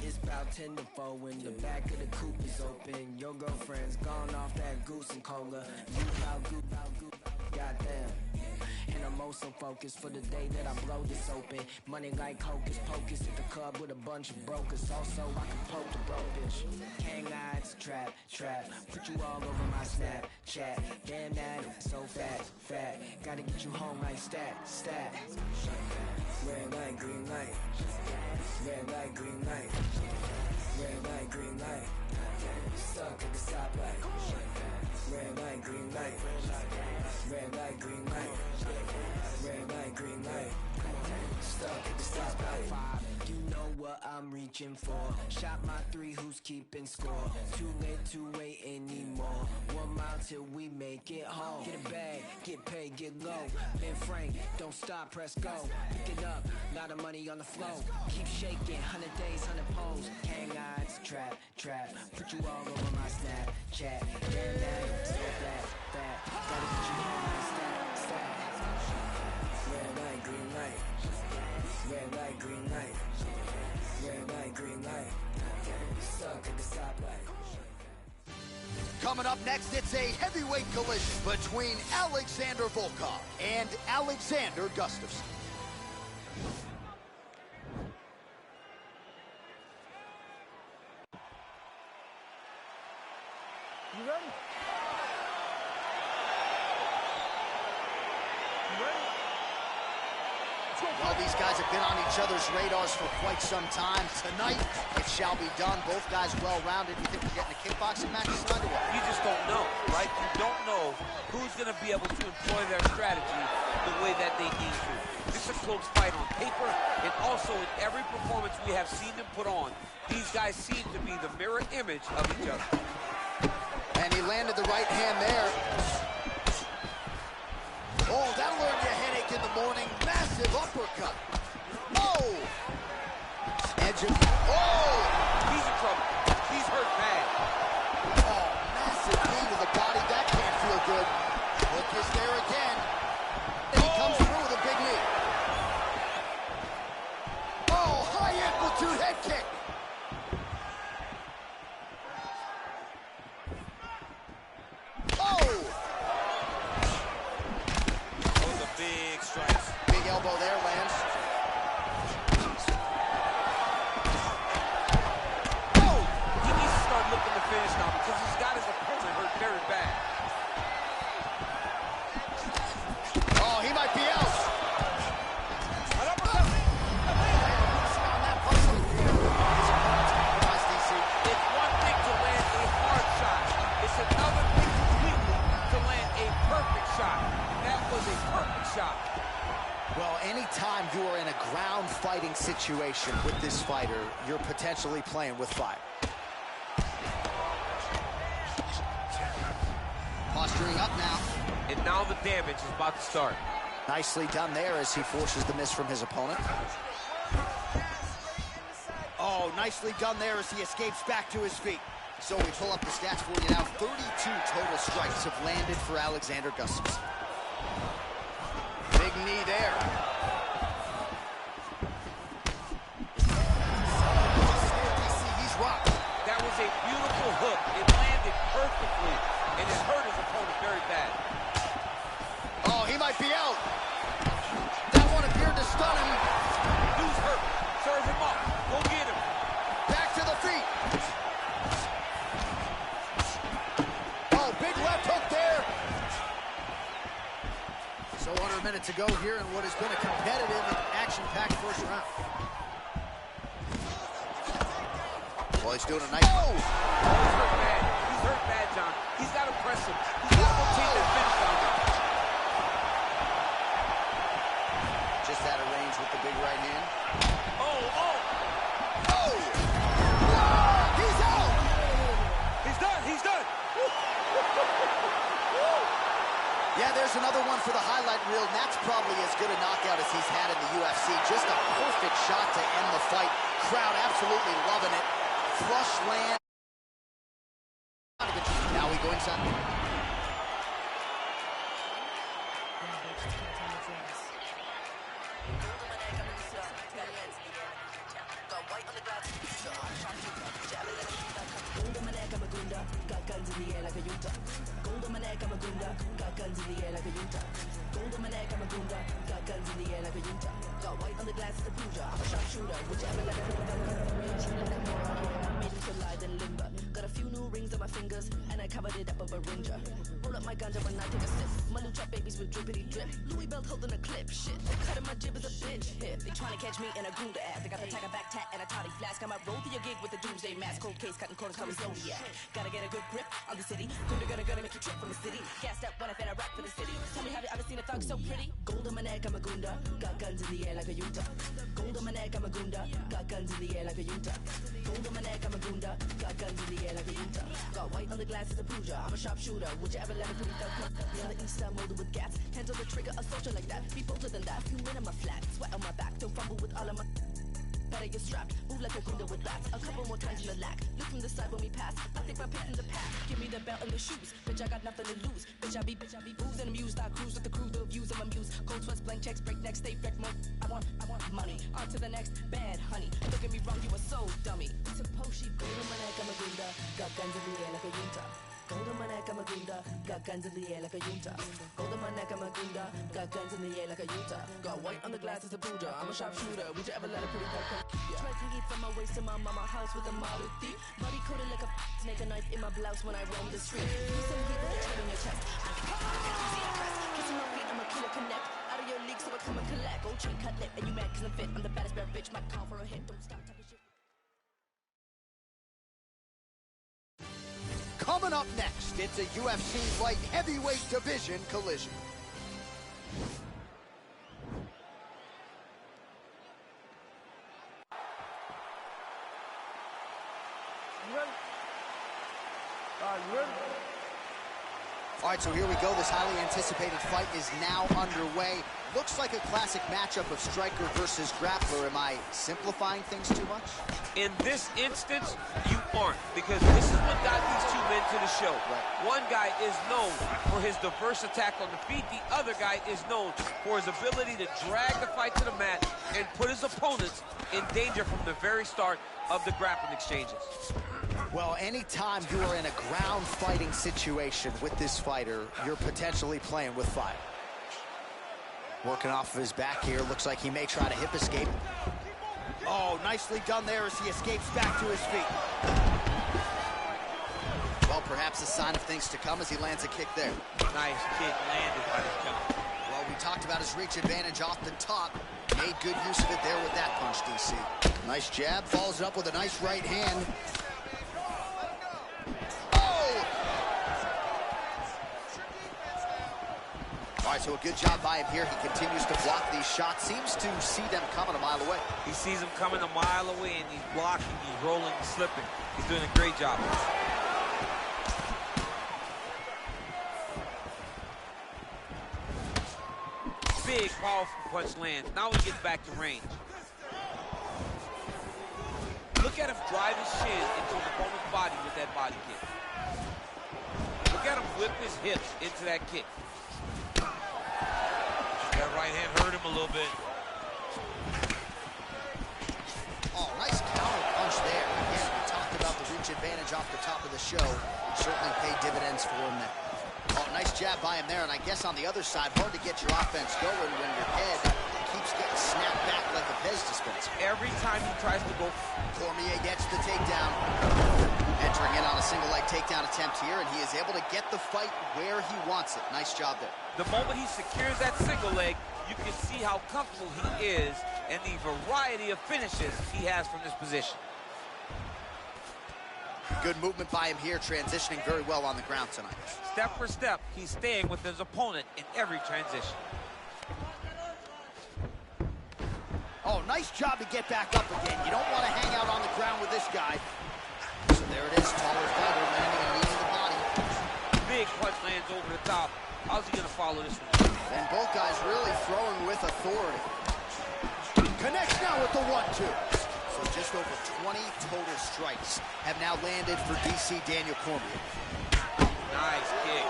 It's about 10 to 4 when the back of the coupe is open. Your girlfriend's gone off that goose and cola. You out, goddamn. And I'm also focused for the day that I blow this open. Money like hocus pocus at the club with a bunch of brokers. Also, I can poke the broke bitch. Hang out, it's a trap. Put you all over my Snapchat. Damn that, so fat. Gotta get you home like stat. Red light, green light. Red light, green light. Red light, green light. Stuck at the stoplight. Red light, green light. Red light, green light. Red light, green light. Stuck at the stoplight. You know what I'm reaching for. Shot my 3, who's keeping score? Too late to wait anymore. 1 mile till we make it home. Get a bag, get paid, get low. Ben Frank, don't stop, press go. Pick it up, lot of money on the flow. Keep shaking, 100 days, 100 poles. Hang eyes, trap, trap. Put you all over my Snapchat. Damn that, so fat. Gotta put you on my stat. Red light, green light. Red light, green light. Red light, green light. Stuck at the stoplight. Coming up next, it's a heavyweight collision between Alexander Volkov and Alexander Gustafsson. You ready? You ready? Well, these guys have been on each other's radars for quite some time. Tonight, it shall be done. Both guys well-rounded. You think we're getting a kickboxing match tonight or what? You just don't know, right? You don't know who's going to be able to employ their strategy the way that they need to. This is a close fight on paper, and also in every performance we have seen them put on, these guys seem to be the mirror image of each other. And he landed the right hand there. Oh, that'll earn you a headache in the morning. Massive uppercut. Oh! Edge of... Oh! He's in trouble. He's hurt bad. Oh, massive knee to the body. That can't feel good. Hook is there again. And he comes through with a big knee. Oh, high amplitude head kick. Elbow there lands. Oh! He needs to start looking to finish now because he's got his opponent hurt very bad. Oh, he might be out. It's one thing to land a hard shot. It's another thing completely to land a perfect shot. That was a perfect shot. Well, anytime you are in a ground fighting situation with this fighter, you're potentially playing with fire. Posturing up now. And now the damage is about to start. Nicely done there as he forces the miss from his opponent. Oh, nicely done there as he escapes back to his feet. So we pull up the stats for you now. 32 total strikes have landed for Alexander Gustafsson. Big knee there. He's rocked. That was a beautiful hook. It landed perfectly, and it hurt his opponent very bad. Oh, he might be out. That one appeared to stun him. Dude's hurt. Serve him up. Go get him. Back to the feet. Oh, big left hook there. So under a minute to go here in what has been a competitive and action-packed first round. Well, he's doing a nice... Oh! He's hurt bad. He's hurt bad, John. He's got to press him. He's got to take that finish on him. Just out of range with the big right hand. Oh! Oh! Whoa! He's out! He's done. He's done. Yeah, there's another one for the highlight reel, and that's probably as good a knockout as he's had in the UFC. Just a perfect shot to end the fight. Crowd absolutely loving it. Flush land. Now we go inside. Got a few new rings on my fingers, and I covered it up with a ringer. Roll up my ganja when I take a sip. My new trap babies with drippity drip. Louis belt holding a clip. Shit, cutting my jib is a bitch hit. You're trying to catch me in a Gunda act. I got the tag, a back tat, and a toddy flask. I might roll through your gig with a doomsday mask. Cold case, cutting corners, call me Zodiac. Gotta get a good grip on the city. Gonna make you trip from the city. Gassed up when I rap for the city. Tell me, have you ever seen a thug so pretty? Gold on my neck, I'm a Gunda. Got guns in the air like a Utah. Gold on my neck, I'm a Gunda. Got guns in the air like a Utah. Gold on my neck, I'm a Gunda. Got guns in the air like a Utah. Got white on the glasses, a Pooja. I'm a sharpshooter. Would you ever let a pretty thug come? On the east side, molded with gas. Hands on the trigger, a soldier like that. Be bolder than that. Few men on my flat. Sweat on my back. Don't fumble with all of my... Better get strapped, move like a Gunda with bats. A couple more times in the lack. Look from the side when we pass. I think my pick's in the pack. Give me the belt and the shoes. Bitch, I got nothing to lose. Bitch, I be booze and amused. I cruise with the crew, the views of my muse. Cold sweats, blank checks, break necks, stay wrecked mode. I want money. On to the next bad honey. Look at me wrong, you were so dummy. Suppose she gold on my neck, I'm a Gunda. Got guns in the air like a Utah. Gold on my neck, I'm a Gunda. Got guns in the air like a Utah. Gold on my neck, I'm a Gunda. Got guns in the air like a Utah. Got white on the glasses, a Buddha. I'm a sharpshooter. Would you ever let a pretty thug come? Try to eat from my waist to my mama house with a Model D. Body coated like a snake, a knife in my blouse when I roam the street. You some heat with a tread in your chest. I can see the crest. Kissing my feet, I'm a killer connect. Out of your league, so I come and collect. Gold chain cut lip, and you mad cause I'm fit. I'm the baddest bear bitch. Might call for a hit. Don't stop talking shit. Coming up next, it's a UFC light heavyweight division collision. You ready? You ready? All right, so here we go. This highly anticipated fight is now underway. Looks like a classic matchup of striker versus grappler. Am I simplifying things too much? In this instance, you aren't, because this is what got these two men to the show. Right. One guy is known for his diverse attack on the feet. The other guy is known for his ability to drag the fight to the mat and put his opponents in danger from the very start of the grappling exchanges. Well, anytime you are in a ground fighting situation with this fighter, you're potentially playing with fire. Working off of his back here. Looks like he may try to hip escape. Oh, nicely done there as he escapes back to his feet. Well, perhaps a sign of things to come as he lands a kick there. Nice kick landed by the jump. Well, we talked about his reach advantage off the top. Made good use of it there with that punch, DC. Nice jab, follows it up with a nice right hand. All right, so a good job by him here. He continues to block these shots. Seems to see them coming a mile away. He sees them coming a mile away, and he's blocking, he's rolling, he's slipping. He's doing a great job. Big, powerful punch lands. Now he gets back to range. Look at him drive his shin into his opponent's body with that body kick. Look at him whip his hips into that kick. That right hand hurt him a little bit. Oh, nice counter punch there. Again, we talked about the reach advantage off the top of the show. Certainly paid dividends for him there. Oh, nice jab by him there. And I guess on the other side, hard to get your offense going when your head keeps getting snapped back like a Pez dispenser. Every time he tries to go, Cormier gets the takedown. Entering in on a single leg takedown attempt here, and he is able to get the fight where he wants it. Nice job there. The moment he secures that single leg, you can see how comfortable he is and the variety of finishes he has from this position. Good movement by him here, transitioning very well on the ground tonight. Step for step, he's staying with his opponent in every transition. Oh, nice job to get back up again. You don't want to hang out on the ground with this guy. So there it is, taller fighter landing a knee in the body. Big punch lands over the top. How's he going to follow this one? And both guys really throwing with authority. Connects now with the 1-2. So just over 20 total strikes have now landed for DC Daniel Cormier. Nice kick.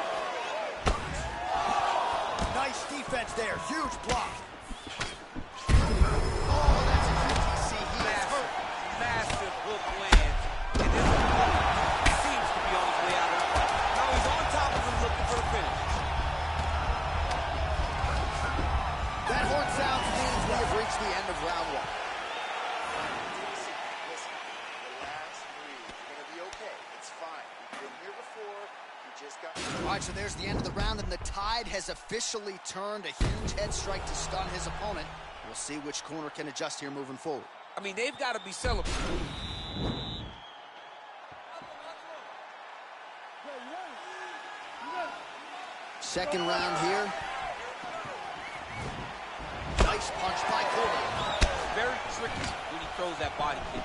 Nice defense there. Huge block. Oh, that's a good DC. He is hurt. Massive hook lands. And this opponent seems to be on his way out of the fight. Now he's on top of him looking for the finish. That horn sounds means we have reached the end of round 1. Listen, relax, breathe. You're going to be okay. It's fine. You've been here before. You just got... All right, so there's the end of the round, and the tide has officially turned. A huge head strike to stun his opponent. We'll see which corner can adjust here moving forward. I mean, they've got to be celebrating. Second round here. Nice punch by Cormier. Very tricky when he throws that body kick.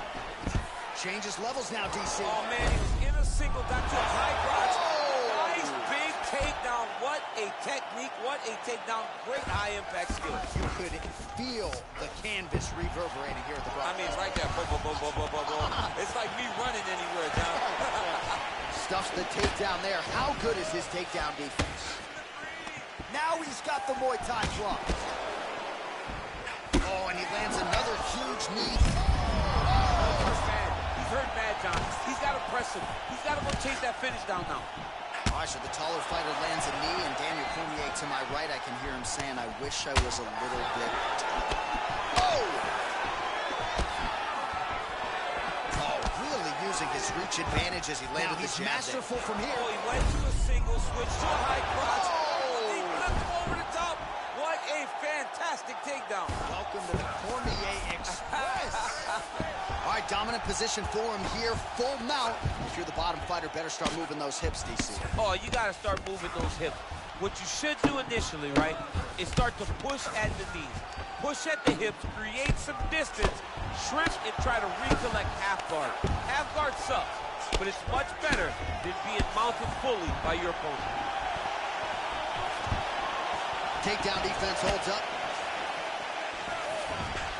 Changes levels now, DC. Oh, man, he was in a single, got to a high crotch. Nice big takedown. What a technique, what a takedown. Great high-impact skill. You could feel the canvas reverberating here at the Bronx. I mean, right there. Boom, boom, boom, boom, boom, boom, boom. It's like me running anywhere, John. Stuffs the takedown there. How good is his takedown defense? Now he's got the Muay Thai block. Oh, and he lands another huge knee. He's hurt bad, John. He's got to press him. He's got to go chase that finish down now. All right, so the taller fighter lands a knee, and Daniel Cormier to my right, I can hear him saying, I wish I was a little bit... Oh! Oh, really using his reach advantage as he landed the jab. He's masterful from here. Oh, he went to a single, switched to a high crotch. He flipped him over the top. What a fantastic takedown. Welcome to the Cormier Express. All right, dominant position for him here, full mount. If you're the bottom fighter, better start moving those hips, DC. Oh, you got to start moving those hips. What you should do initially, right, is start to push at the knees. Push at the hips, create some distance, shrimp, and try to recollect half guard. Half guard sucks, but it's much better than being mounted fully by your opponent. Takedown defense holds up.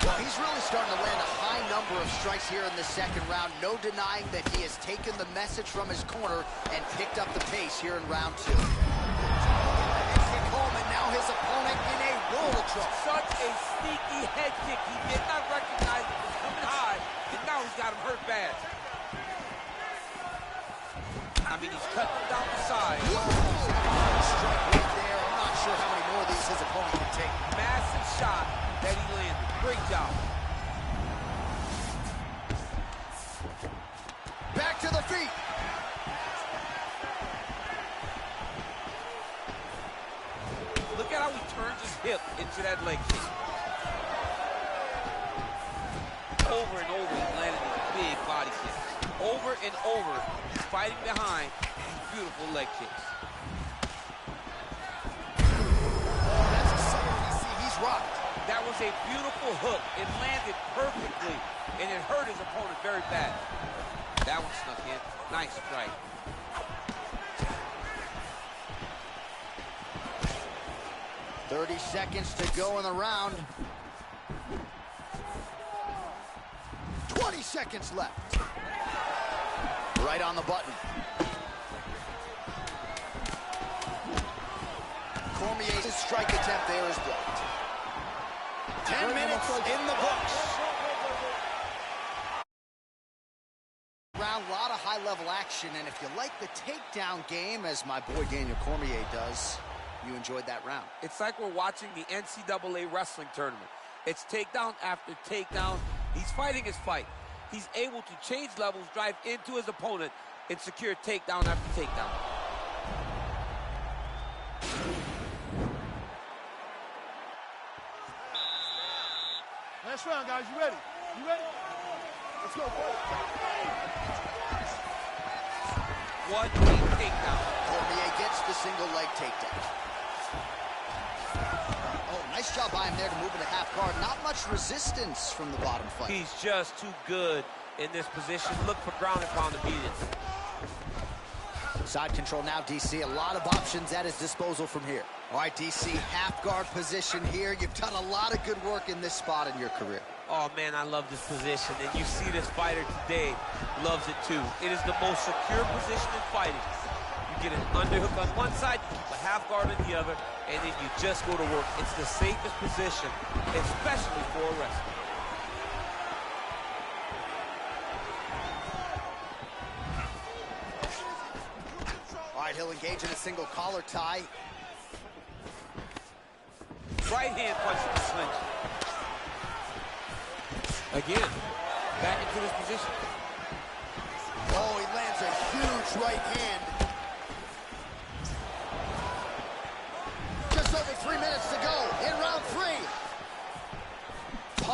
Well, he's really starting to land a high number of strikes here in the second round. No denying that he has taken the message from his corner and picked up the pace here in round two. Coleman, now his opponent in a world of trouble. Such a sneaky head kick. He did not recognize it was coming high, and now he's got him hurt bad. I mean, he's cutting him down the side. Strike right there. I'm not sure how many more of these his opponent can take. Massive shot that he landed. Great job. Back to the feet. Look at how he turns his hip into that leg kick. Over and over, he's landing these big body kicks. Over and over, he's fighting behind these beautiful leg kicks. That's a center DC. He's rocked. That was a beautiful hook. It landed perfectly, and it hurt his opponent very bad. That one snuck in. Nice strike. .30 seconds to go in the round. 20 seconds left. Right on the button. Cormier's strike attempt there is blocked. 10 minutes in the books. Round, a lot of high-level action, and if you like the takedown game, as my boy Daniel Cormier does, you enjoyed that round. It's like we're watching the NCAA wrestling tournament. It's takedown after takedown. He's fighting his fight. He's able to change levels, drive into his opponent, and secure takedown after takedown. Last round, guys. You ready? You ready? Let's go, boy. What a takedown. Cormier gets the single leg takedown. Oh, nice job by him there to move into half guard. Not much resistance from the bottom fight. He's just too good in this position. Look for ground and pound to beat it. Side control now, DC. A lot of options at his disposal from here. All right, DC, half guard position here. You've done a lot of good work in this spot in your career. Oh, man, I love this position. And you see this fighter today loves it, too. It is the most secure position in fighting. You get an underhook on one side, you keep a half guard on the other, and then you just go to work. It's the safest position, especially for a wrestler. All right, he'll engage in a single collar tie. Right hand punch to the clinch. Again, back into this position. Oh, he lands a huge right hand. Just over 3 minutes to go in round 3.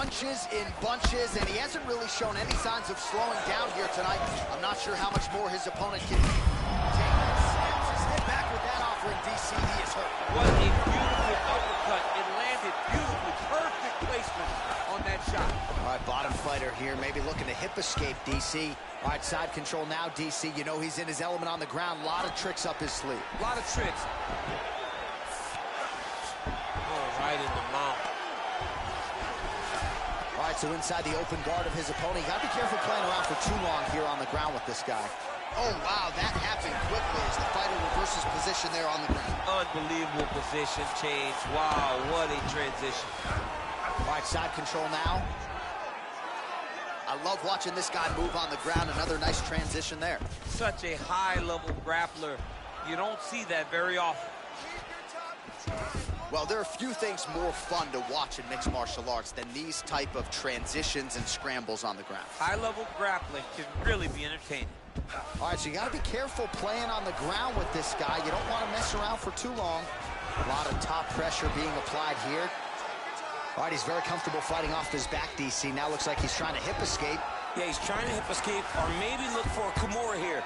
punches in bunches, and he hasn't really shown any signs of slowing down here tonight. I'm not sure how much more his opponent can take. Snaps his head back with that offering. DC, he is hurt. What a beautiful uppercut. It landed beautifully. Perfect placement on that shot. All right, bottom fighter here, maybe looking to hip escape, DC. All right, side control now, DC. You know he's in his element on the ground. A lot of tricks up his sleeve. A lot of tricks. Oh, right in the mouth. All right, so inside the open guard of his opponent. You gotta be careful playing around for too long here on the ground with this guy. Oh, wow, that happened quickly as the fighter reverses position there on the ground. Unbelievable position change. Wow, what a transition. All right, side control now. I love watching this guy move on the ground. Another nice transition there. Such a high-level grappler. You don't see that very often. Well, there are few things more fun to watch in mixed martial arts than these type of transitions and scrambles on the ground. High-level grappling can really be entertaining. All right, so you got to be careful playing on the ground with this guy. You don't want to mess around for too long. A lot of top pressure being applied here. All right, he's very comfortable fighting off his back, DC. Now looks like he's trying to hip escape. Yeah, he's trying to hip escape or maybe look for a Kimura here.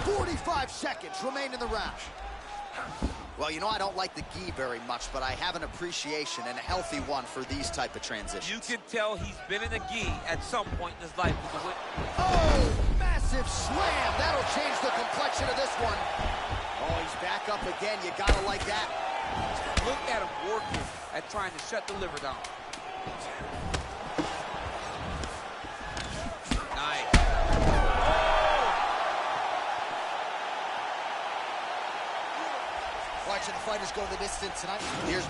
45 seconds remain in the round. Well, you know I don't like the gi very much, but I have an appreciation and a healthy one for these type of transitions. You can tell he's been in a gi at some point in his life. Oh, massive slam. That'll change the complexion of this one. Oh, he's back up again. You gotta like that. Look at him working at trying to shut the liver down. Nice. Watching the fighters go the distance tonight. Here's...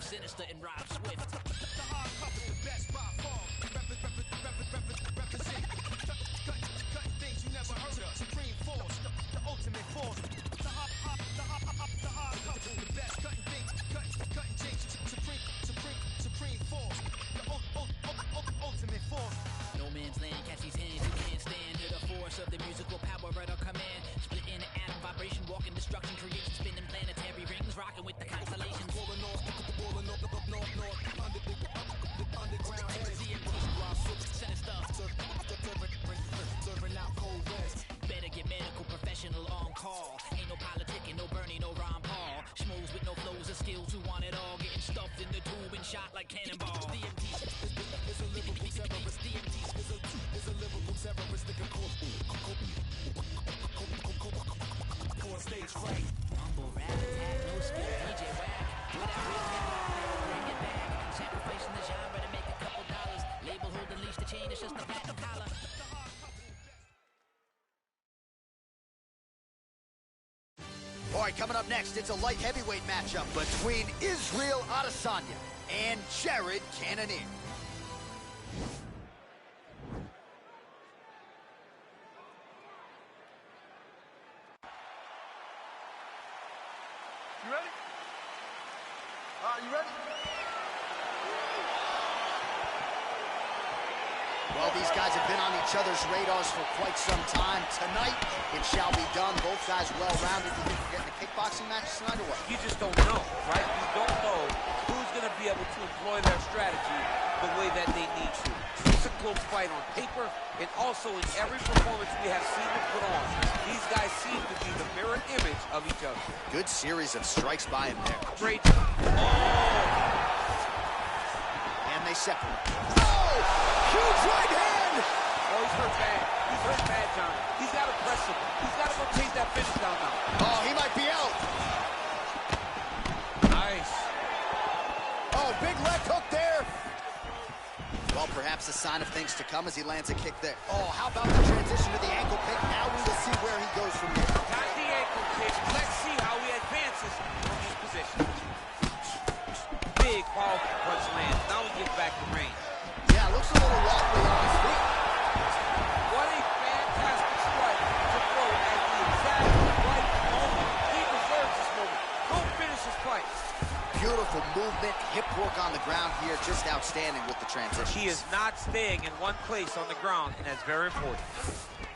Sinister and Rob Swift. Things you never heard of. Supreme force, the ultimate force. The best cutting things, cutting things. Supreme force, the ultimate force. No man's land, catch these hands, you can't stand to the force of the musical power at our command. Splitting the atom vibration, walking destruction, creation, spinning planetary rings, rocking with the constellations. Better get medical professional on call. Ain't no politicking, no Bernie, no Ron Paul. Schmooze with no flows or skills who want it all. Getting stuffed in the tube and shot like cannonballs. DMT is a lyrical terrorist. DMT is a lyrical terrorist. Core stage fright. Humble rap attack, no skill, DJ whack. Without bring it back. Sacrificing the genre to make a couple dollars. Label hold the leash, the chain, it's just a platinum collar. All right, coming up next, it's a light heavyweight matchup between Israel Adesanya and Jared Cannonier. You ready? You ready? Well, these guys have been on each other's radars for quite some time. Tonight, it shall be done. Both guys well-rounded. You think we're getting a kickboxing match tonight or what? You just don't know, right? You don't know who's going to be able to employ their strategy the way that they need to. It's a close fight on paper, and also in every performance we have seen them put on. These guys seem to be the mirror image of each other. Good series of strikes by him there. Great. And they separate. Oh! Huge right hand! Oh, he's hurt bad. He's hurt bad, John. He's got to press him. He's got to go chase that finish down now. Oh, he might be out. Nice. Oh, big leg hook Perhaps a sign of things to come as he lands a kick there. Oh, how about the transition to the ankle pick? Now we will see where he goes from here. Got the ankle kick. Let's see how he advances from this position. Big, powerful punch lands. Now he gets back to range. Yeah, looks a little wobbly on his feet. What a fantastic strike to throw at the exact right moment. He deserves this moment. Go finish his fight. Beautiful movement, hip work on the ground here, just outstanding with the transition. He is not staying in one place on the ground, and that's very important.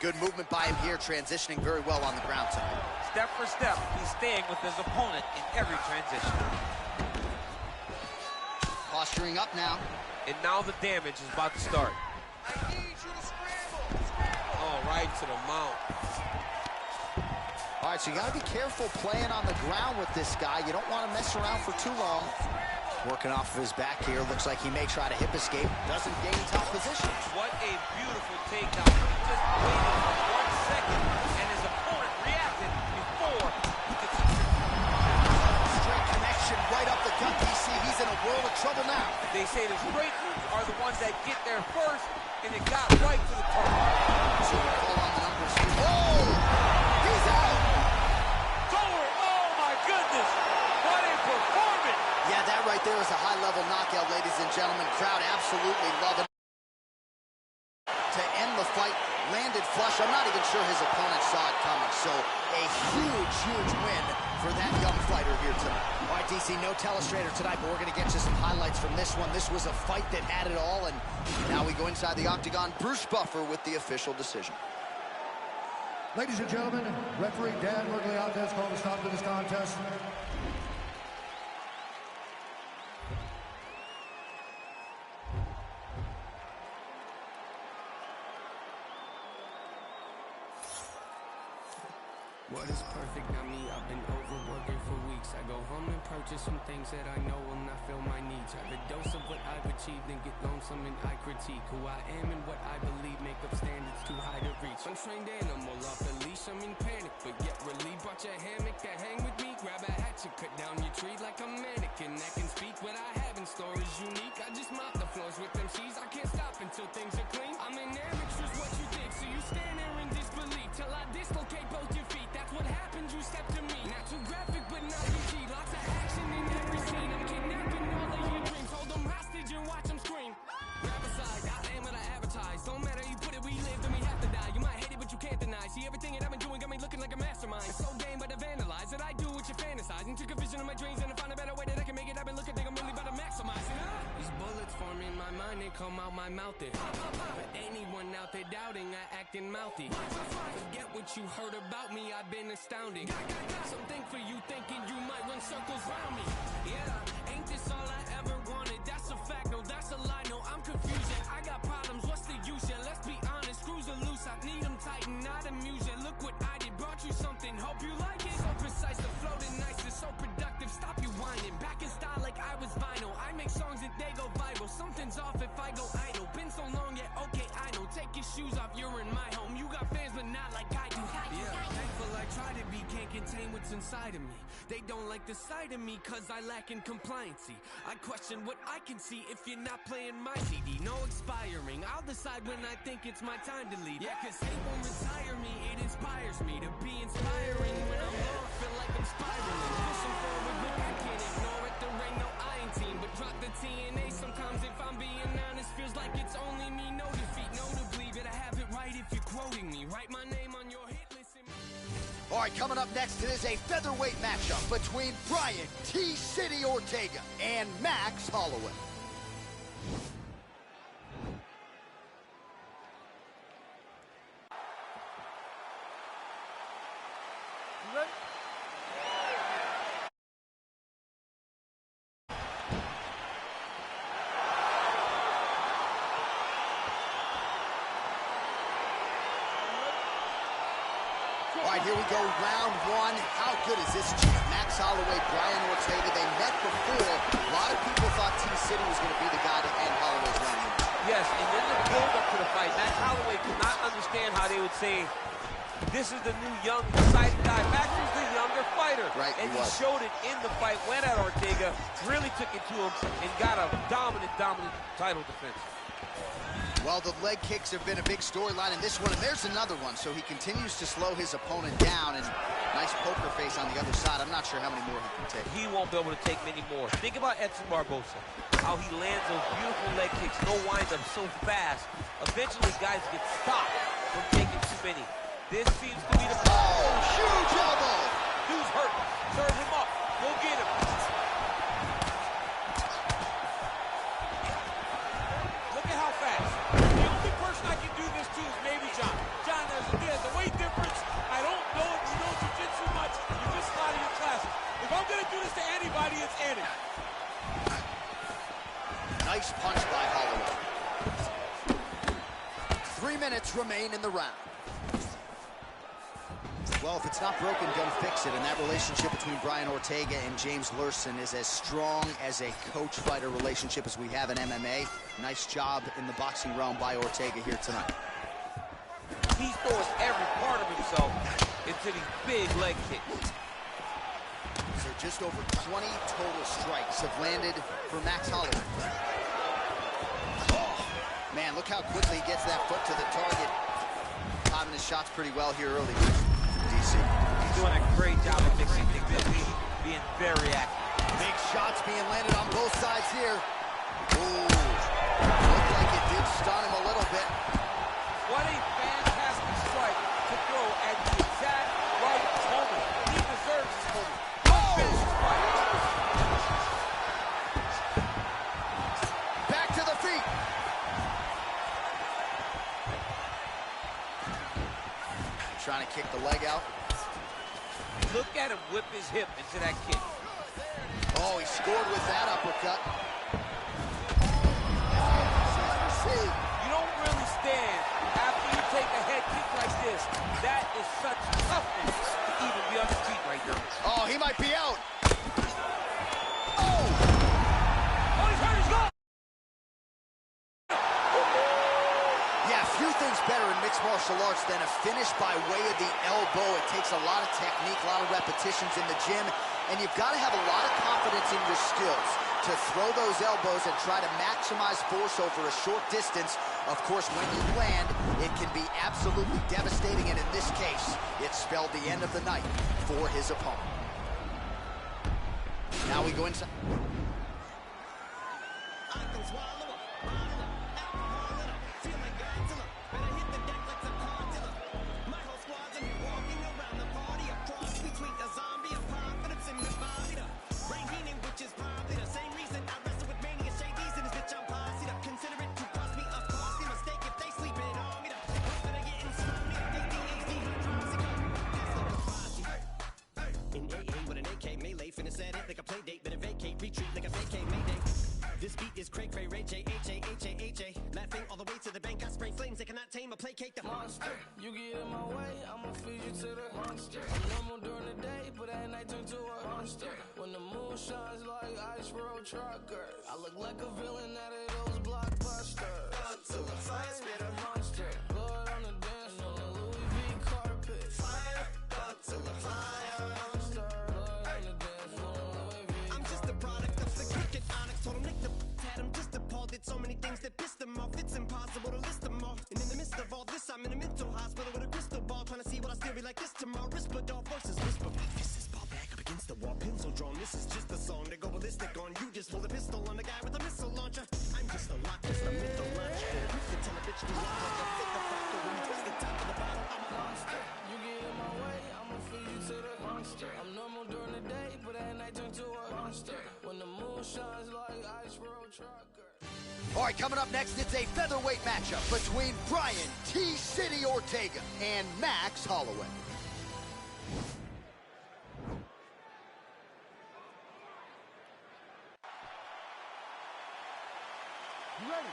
Good movement by him here, transitioning very well on the ground tonight. Step for step, he's staying with his opponent in every transition. Posturing up now. And now the damage is about to start. I need you to scramble. Oh, right to the mount. All right, so you got to be careful playing on the ground with this guy. You don't want to mess around for too long. Working off of his back here. Looks like he may try to hip escape. Doesn't gain top position. What a beautiful takedown. He just waited for 1 second, and his opponent reacted before he could secure. Straight connection right up the gut, DC. He's in a world of trouble now. They say the straight are the ones that get there first, and it got right to the target. So we call on the numbers. Oh! He's out! Oh my goodness! What a performance! Yeah, that right there is a high-level knockout, ladies and gentlemen. Crowd absolutely loving it. To end the fight, landed flush. I'm not even sure his opponent saw it coming. So a huge, huge win for that young fighter here tonight. All right, DC, no telestrator tonight, but we're going to get you some highlights from this one. This was a fight that had it all, and now we go inside the octagon. Bruce Buffer with the official decision. Ladies and gentlemen, referee Dan Miragliotta has called a stop to this contest. What is perfect, not me, I've been overworking for weeks. I go home and purchase some things that I know will not fill my needs. Have a dose of what I've achieved and get lonesome and I critique who I am and what I believe make up standards too high to reach. Untrained animal off the leash, I'm in panic, but yet relieved. Brought your hammock to hang with me, grab a hatchet, cut down your tree like a mannequin. I can speak what I have in store is unique. I just mop the floors with them C's. I can't stop until things are clean. I'm an amateur's what you think, so you stand there in disbelief till I dislocate both your feet. That's what happens, you step to me. Not too graphic, but not PG. Lots of action in every scene. I'm kidnapping all of your dreams. Hold them hostage and watch them scream. Grab aside, I am what I advertise. Don't matter, you put it, we live, then we have to die. You might hate it, but you can't deny. See, everything that I've been doing got me looking like a mastermind. It's so game, but I vandalize that I do what you fantasize. And took a vision of my dreams and I found a better way that I can make it. I've been looking, think I'm really about to maximize it. These bullets form in my mind, they come out my mouth there. For anyone out there doubting, I acting mouthy. Forget what you heard about me, I've been astounding. Something for you thinking you might run circles round me. Yeah, ain't this all I ever wanted? That's a fact, no, that's a lie, no, I'm confused. Yeah, I got problems, what's the use? Yeah, let's be honest, screws are loose, I need them tighten, not amused. Yeah, look what I did, brought you something, hope you like it. So precise, the flow is nice, it's so productive, stop you whining. Back in style like I was vinyl, I make songs that they go viral. Something's off if I go idle, been so long, yeah, okay, I know. Take your shoes off, you're in my home, you got fans but not like I do. Yeah, thankful I try to be, can't contain what's inside of me. They don't like the sight of me cause I lack in compliancy. I question what I can see if you're not playing my CD. No expiring, I'll decide when I think it's my time to leave. Yeah, cause hate won't retire me, it inspires me to be inspiring. When I'm low, I feel like I'm spiraling. Pushing forward, but I can't ignore it. There ain't no I in team, but drop the TNA. Sometimes if I'm being honest, feels like it's only me. No defeat, no to believe it. I have it right if you're quoting me. Write my name on your hit list. All right, coming up next, it is a featherweight matchup between Brian T-City Ortega and Max Holloway. You ready? All right, here we go, round one. How good is this champ? Max Holloway, Brian Ortega, they met before. A lot of people thought T-City was going to be the guy to end Holloway's round. Yes, and then the build-up to the fight. Max Holloway could not understand how they would say, this is the new young, exciting guy. Max was the younger fighter. Right, and he showed it in the fight, went at Ortega, really took it to him, and got a dominant dominant title defense. Well, the leg kicks have been a big storyline in this one, and there's another one. So he continues to slow his opponent down, and nice poker face on the other side. I'm not sure how many more he can take. He won't be able to take many more. Think about Edson Barboza, how he lands those beautiful leg kicks, no wind-up, so fast. Eventually, guys get stopped from taking too many. This seems to be the... Oh, huge elbow! Dude's hurt. Serve him up. Go get him. Look at how fast. The only person I can do this to is maybe John. John, there's a weight difference. I don't know if you know jiu-jitsu much. You just out of your classes. If I'm going to do this to anybody, it's Eddie. Nice punch by Holloway. 3 minutes remain in the round. Well, if it's not broken, don't fix it. And that relationship between Brian Ortega and James Lurson is as strong as a coach-fighter relationship as we have in MMA. Nice job in the boxing realm by Ortega here tonight. He throws every part of himself into these big leg kicks. So just over 20 total strikes have landed for Max Holloway. Oh, man, look how quickly he gets that foot to the target. Timing his shots pretty well here early. DC. He's doing a great job of mixing things up, being very active. Big shots being landed on both sides here. Ooh, looked like it did stun him a little bit. What a fantastic strike to throw at the exact right moment. He deserves this moment. Finish this fight. Back to the feet. Trying to kick the leg out. Look at him whip his hip into that kick. Oh, he scored with that uppercut. You don't really stand after you take a head kick like this. That is such toughness to even be on the feet right now. Oh, he might be out. Oh, he's hurt, he's gone. Yeah, few things better in mixed martial arts than a finish by way of the elbow. It takes a lot of technique, a lot of repetitions in the gym, and you've got to have a lot of confidence in your skills to throw those elbows and try to maximize force over a short distance. Of course, when you land, it can be absolutely devastating, and in this case, it spelled the end of the night for his opponent. Now we go inside. This beat is cray cray ray J-H-A-H-A-H-A. Laughing all the way to the bank. I spray flames they cannot tame or placate the monster. You get in my way, I'ma feed you to the monster. I'm normal during the day, but at night turn to a monster. When the moon shines like ice road truckers, I look like a villain out of those blockbusters. Up to the fire, spit a monster. Blood on the dance on the Louis V carpet. Fire, up to the fire, monster. Blood on the dance on the Louis V. I'm just a product of the cricket onyx. Told him Nick the had him just appalled. Did so many things that pissed him off. It's impossible to list them all. And in the midst of all this, I'm in a mental hospital with a crystal ball, trying to see what I still be like this tomorrow. Rispadol versus Whisper. This is ball back up against the wall, pencil drawn. This is just a song to go ballistic on. You just pull a pistol on the guy with a missile launcher. I'm just a lot, just a myth, a lunch. You can tell a bitch we love like a fit the factor when you twist the top of the bottle. I'm a monster. You get in my way, I'ma feed you to the monster. I'm normal during the day, but at night turn to a monster. When the moon shines like ice road trucker. All right, coming up next, it's a featherweight matchup between Brian T-City Ortega and Max Holloway. You ready?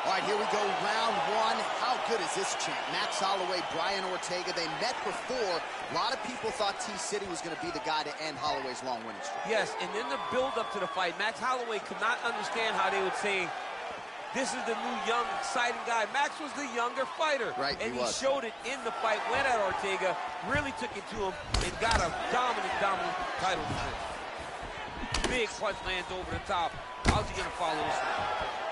All right, here we go, round one. How good is this champ? Max Holloway, Brian Ortega, they met before. A lot of people thought T-City was going to be the guy to end Holloway's long winning streak. Yes, and in the build-up to the fight, Max Holloway could not understand how they would say, this is the new, young, exciting guy. Max was the younger fighter. Right, and he was. showed it in the fight, went at Ortega, really took it to him, and got a dominant title defense. Big punch lands over the top. How's he going to follow this one?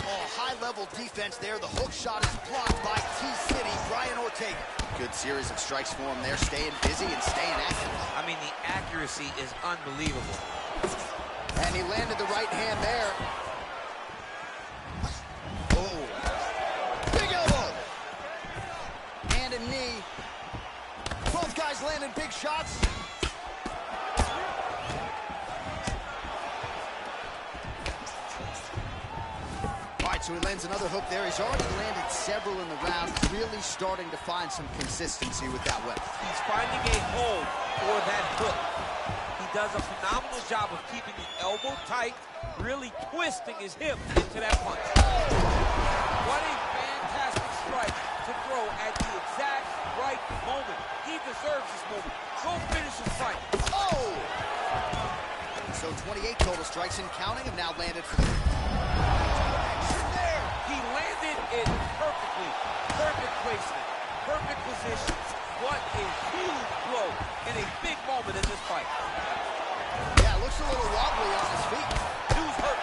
Oh, high-level defense there. The hook shot is blocked by T-City, Brian Ortega. Good series of strikes for him there, staying busy and staying active. I mean, the accuracy is unbelievable. And he landed the right hand there. Oh, big elbow. And a knee. Both guys landing big shots. So he lands another hook there. He's already landed several in the round, really starting to find some consistency with that weapon. He's finding a hole for that hook. He does a phenomenal job of keeping the elbow tight, really twisting his hip into that punch. What a fantastic strike to throw at the exact right moment. He deserves this moment. Go finish his fight. Oh! So 28 total strikes and counting have now landed for the... He landed it perfectly. Perfect placement. Perfect position. What a huge blow in a big moment in this fight. Yeah, looks a little wobbly on his feet. Dude's hurt